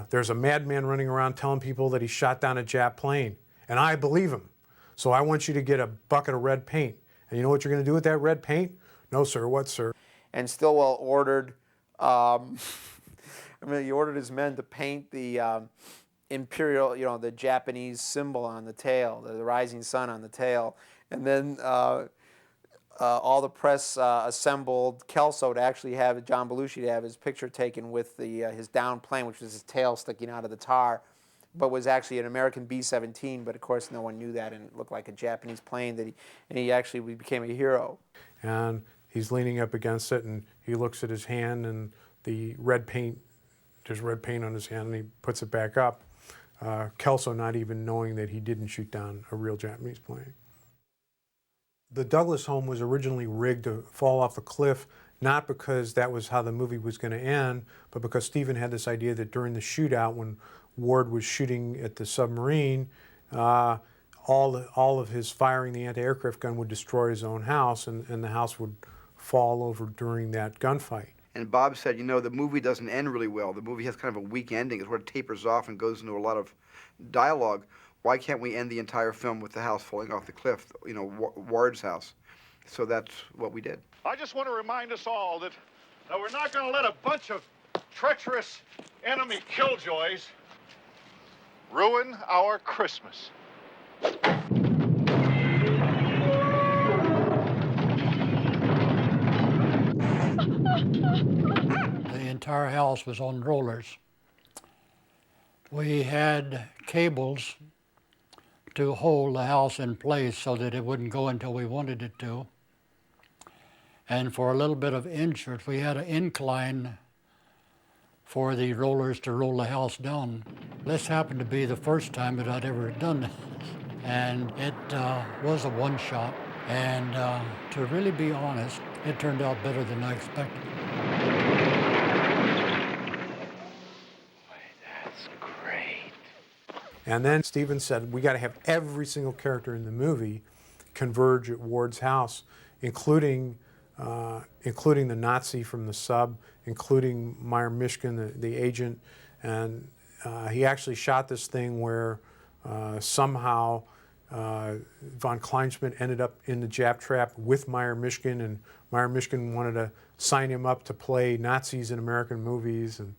there's a madman running around telling people that he shot down a Jap plane, and I believe him. So I want you to get a bucket of red paint. And you know what you're going to do with that red paint? No, sir. What, sir? And Stillwell ordered, he ordered his men to paint the imperial, the Japanese symbol on the tail, the rising sun on the tail. And then all the press assembled Kelso to actually have John Belushi to have his picture taken with his down plane, which was his tail sticking out of the tar, but was actually an American B-17. But of course, no one knew that, and it looked like a Japanese plane. And he actually became a hero. And he's leaning up against it, and he looks at his hand, and the red paint, there's red paint on his hand, and he puts it back up. Kelso not even knowing that he didn't shoot down a real Japanese plane. The Douglas home was originally rigged to fall off the cliff, not because that was how the movie was going to end, but because Stephen had this idea that during the shootout, when Ward was shooting at the submarine, all of his firing the anti-aircraft gun would destroy his own house, and the house would fall over during that gunfight. And Bob said, you know, the movie doesn't end really well. The movie has kind of a weak ending. It sort of tapers off and goes into a lot of dialogue. Why can't we end the entire film with the house falling off the cliff, you know, Ward's house? So that's what we did. I just want to remind us all that we're not going to let a bunch of treacherous enemy killjoys ruin our Christmas. The entire house was on rollers. We had cables to hold the house in place so that it wouldn't go until we wanted it to. And for a little bit of insurance, we had an incline for the rollers to roll the house down. This happened to be the first time that I'd ever done this. And it was a one-shot. And to really be honest, it turned out better than I expected. That's great. And then Steven said, we got to have every single character in the movie converge at Ward's house, including the Nazi from the sub, including Meyer Mishkin, the agent. And he actually shot this thing where somehow von Kleinschmidt ended up in the Jap trap with Meyer Mishkin, and Meyer Mishkin wanted to sign him up to play Nazis in American movies. And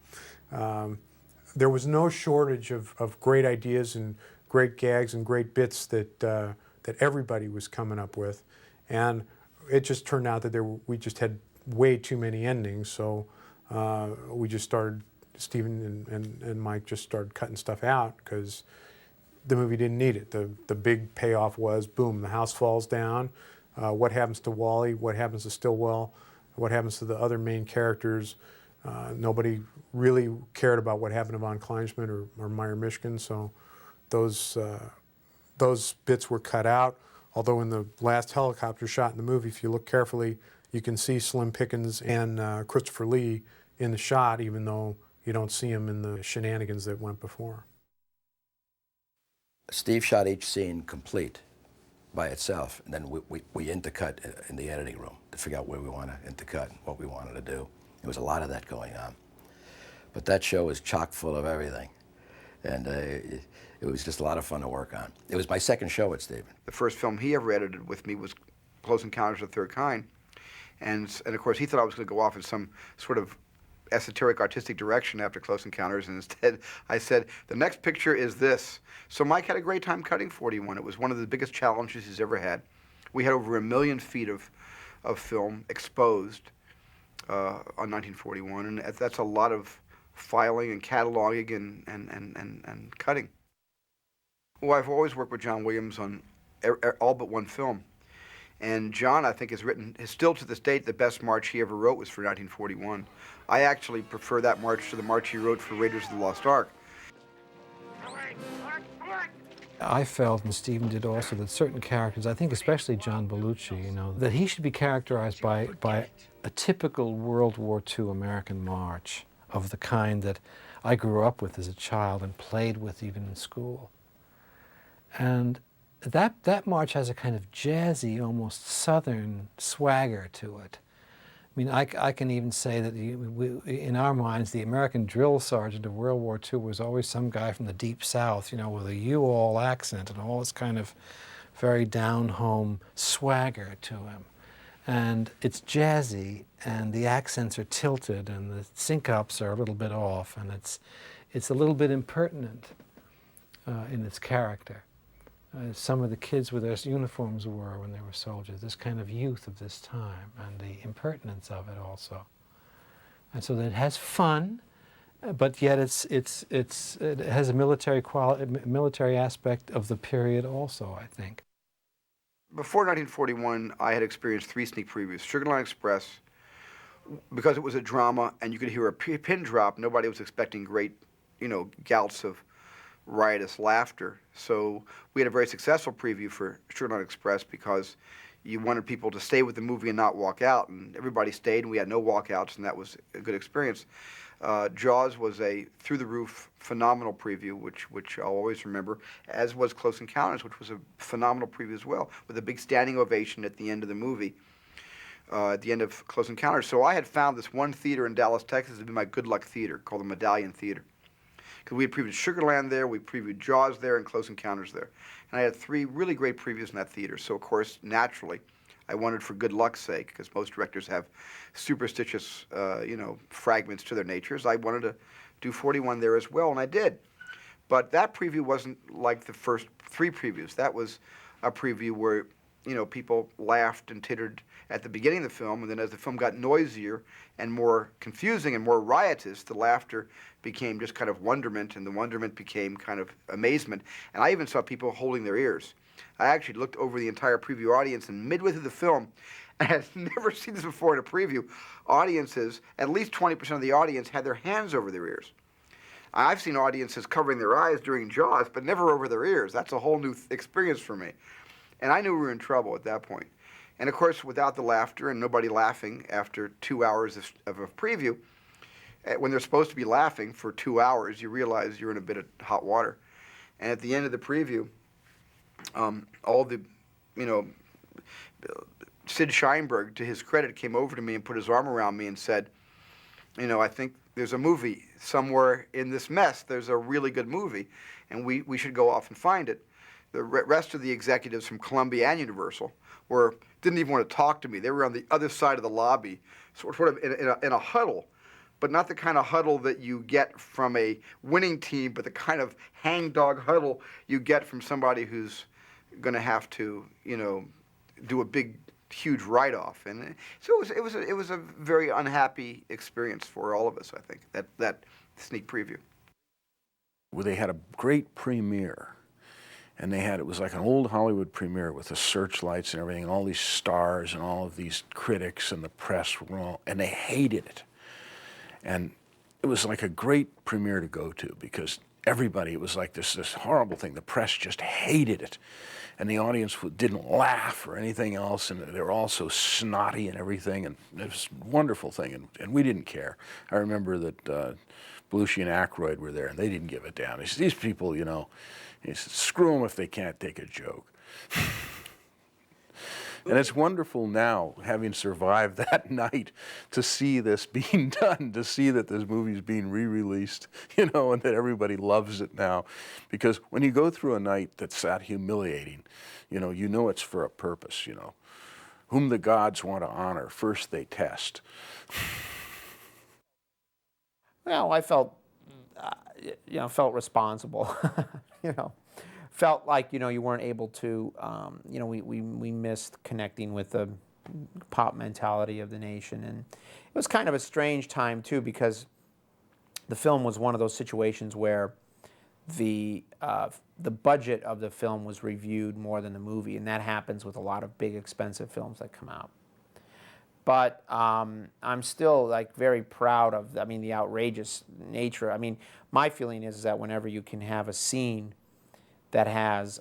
there was no shortage of great ideas and great gags and great bits that everybody was coming up with. And it just turned out that we just had way too many endings, so we just started, Steven and Mike just started cutting stuff out because the movie didn't need it. The big payoff was, boom, the house falls down. What happens to Wally? What happens to Stillwell? What happens to the other main characters? Nobody really cared about what happened to von Kleinschmidt or Meyer Mishkin, so those bits were cut out. Although in the last helicopter shot in the movie, if you look carefully, you can see Slim Pickens and Christopher Lee in the shot, even though you don't see them in the shenanigans that went before. Steve shot each scene complete by itself, and then we intercut in the editing room to figure out where we want to intercut, what we wanted to do. There was a lot of that going on. But that show was chock full of everything. And it was just a lot of fun to work on. It was my second show with Steven. The first film he ever edited with me was Close Encounters of the Third Kind. And of course, he thought I was going to go off in some sort of esoteric artistic direction after Close Encounters, and instead I said, the next picture is this. So Mike had a great time cutting 41. It was one of the biggest challenges he's ever had. We had over 1 million feet of film exposed on 1941, and that's a lot of filing and cataloging and cutting. Well, I've always worked with John Williams on all but one film. And John, I think, is still to this date, the best march he ever wrote was for 1941. I actually prefer that march to the march he wrote for Raiders of the Lost Ark. I felt, and Steven did also, that certain characters, I think especially John Belushi, you know, that he should be characterized by a typical World War II American march of the kind that I grew up with as a child and played with even in school. And that march has a kind of jazzy, almost southern swagger to it. I mean, I can even say that in our minds, the American drill sergeant of World War II was always some guy from the Deep South, you know, with a you-all accent and all this kind of very down-home swagger to him. And it's jazzy, and the accents are tilted, and the syncops are a little bit off, and it's a little bit impertinent in its character. Some of the kids with their uniforms were when they were soldiers, this kind of youth of this time, and the impertinence of it also. And so that it has fun, but yet it has a military aspect of the period also, I think. Before 1941, I had experienced 3 sneak previews. Sugar Line Express, because it was a drama and you could hear a pin drop, nobody was expecting great, you know, gouts of riotous laughter. So we had a very successful preview for Sugar Line Express because you wanted people to stay with the movie and not walk out, and everybody stayed, and we had no walkouts, and that was a good experience. Jaws was a through-the-roof phenomenal preview, which I'll always remember, as was Close Encounters, which was a phenomenal preview as well, with a big standing ovation at the end of the movie. at the end of Close Encounters. So I had found this one theater in Dallas, Texas to be my good luck theater called the Medallion Theater. Because we had previewed Sugarland there, we previewed Jaws there, and Close Encounters there. And I had 3 really great previews in that theater. So, of course, naturally, I wanted for good luck's sake, because most directors have superstitious, fragments to their natures. I wanted to do 41 there as well, and I did. But that preview wasn't like the first 3 previews. That was a preview where, people laughed and tittered at the beginning of the film, and then as the film got noisier and more confusing and more riotous, the laughter became just kind of wonderment, and the wonderment became kind of amazement. And I even saw people holding their ears. I actually looked over the entire preview audience, and midway through the film, I had never seen this before in a preview, audiences, at least 20% of the audience had their hands over their ears. I've seen audiences covering their eyes during Jaws, but never over their ears. That's a whole new experience for me. And I knew we were in trouble at that point. And of course, without the laughter and nobody laughing after 2 hours of a preview, when they're supposed to be laughing for 2 hours, you realize you're in a bit of hot water. And at the end of the preview, all the, Sid Sheinberg, to his credit, came over to me and put his arm around me and said, I think there's a movie somewhere in this mess. There's a really good movie, and we should go off and find it. The rest of the executives from Columbia and Universal didn't even want to talk to me. They were on the other side of the lobby, sort of in a huddle, but not the kind of huddle that you get from a winning team, but the kind of hangdog huddle you get from somebody who's going to have to, do a big, huge write-off. And so it was a very unhappy experience for all of us, I think, that sneak preview. Well, they had a great premiere. And it was like an old Hollywood premiere with the searchlights and everything, and all these stars and all of these critics and the press were all, and they hated it. And it was like a great premiere to go to because everybody, it was like this horrible thing. The press just hated it. And the audience didn't laugh or anything else, and they were all so snotty and everything, and it was a wonderful thing, and we didn't care. I remember that Belushi and Aykroyd were there, and they didn't give a damn. These people, he said, screw them if they can't take a joke. And it's wonderful now, having survived that night, to see this being done, to see that this movie's being re-released, and that everybody loves it now. Because when you go through a night that's that humiliating, you know it's for a purpose, Whom the gods want to honor, first they test. Well, I felt responsible, felt like, you weren't able to, we missed connecting with the pop mentality of the nation. And it was kind of a strange time, too, because the film was one of those situations where the budget of the film was reviewed more than the movie, and that happens with a lot of big, expensive films that come out. But I'm still very proud of, the outrageous nature. My feeling is that whenever you can have a scene that has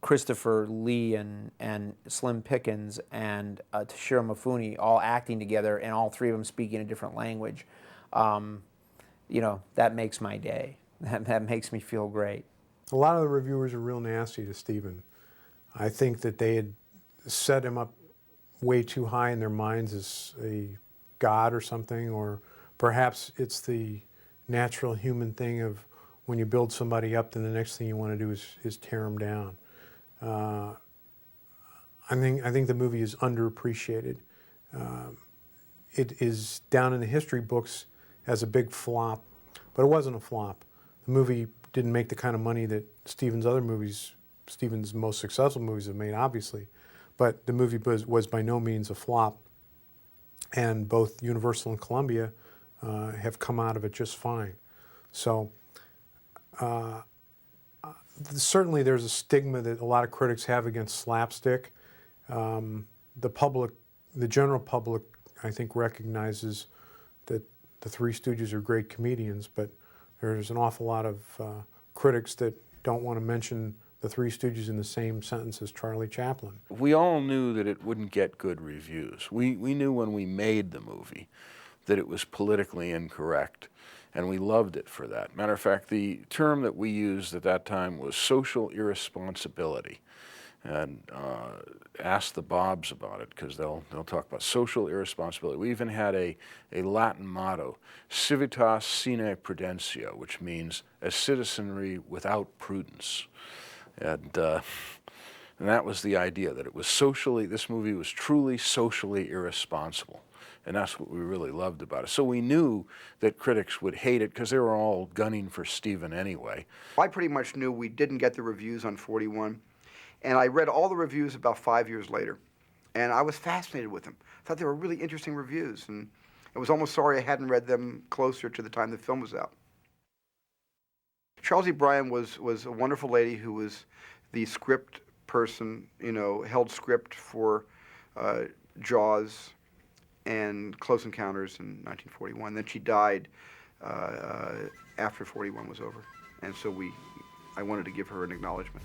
Christopher Lee and Slim Pickens and Toshiro Mifune all acting together and all 3 of them speaking a different language, that makes my day. That makes me feel great. A lot of the reviewers are real nasty to Steven. I think that they had set him up way too high in their minds as a god or something, or perhaps it's the natural human thing of when you build somebody up, then the next thing you want to do is tear them down. I think the movie is underappreciated. It is down in the history books as a big flop, but it wasn't a flop. The movie didn't make the kind of money that Steven's most successful movies have made, obviously, but the movie was by no means a flop, and both Universal and Columbia have come out of it just fine. So certainly there's a stigma that a lot of critics have against slapstick. The general public, I think, recognizes that the Three Stooges are great comedians, but there's an awful lot of critics that don't want to mention the Three Stooges in the same sentence as Charlie Chaplin. We all knew that it wouldn't get good reviews. We knew when we made the movie that it was politically incorrect, and we loved it for that. Matter of fact, the term that we used at that time was social irresponsibility. and ask the Bobs about it, because they'll talk about social irresponsibility. We even had a Latin motto, civitas sine prudentia, which means a citizenry without prudence. And that was the idea, that it was socially, this movie was truly socially irresponsible. And that's what we really loved about it. So we knew that critics would hate it because they were all gunning for Steven anyway. I pretty much knew we didn't get the reviews on 41. And I read all the reviews about 5 years later. And I was fascinated with them. I thought they were really interesting reviews. And I was almost sorry I hadn't read them closer to the time the film was out. Charles E. Bryan was a wonderful lady who was the script person, you know, held script for Jaws and Close Encounters in 1941. Then she died after 41 was over. And so I wanted to give her an acknowledgement.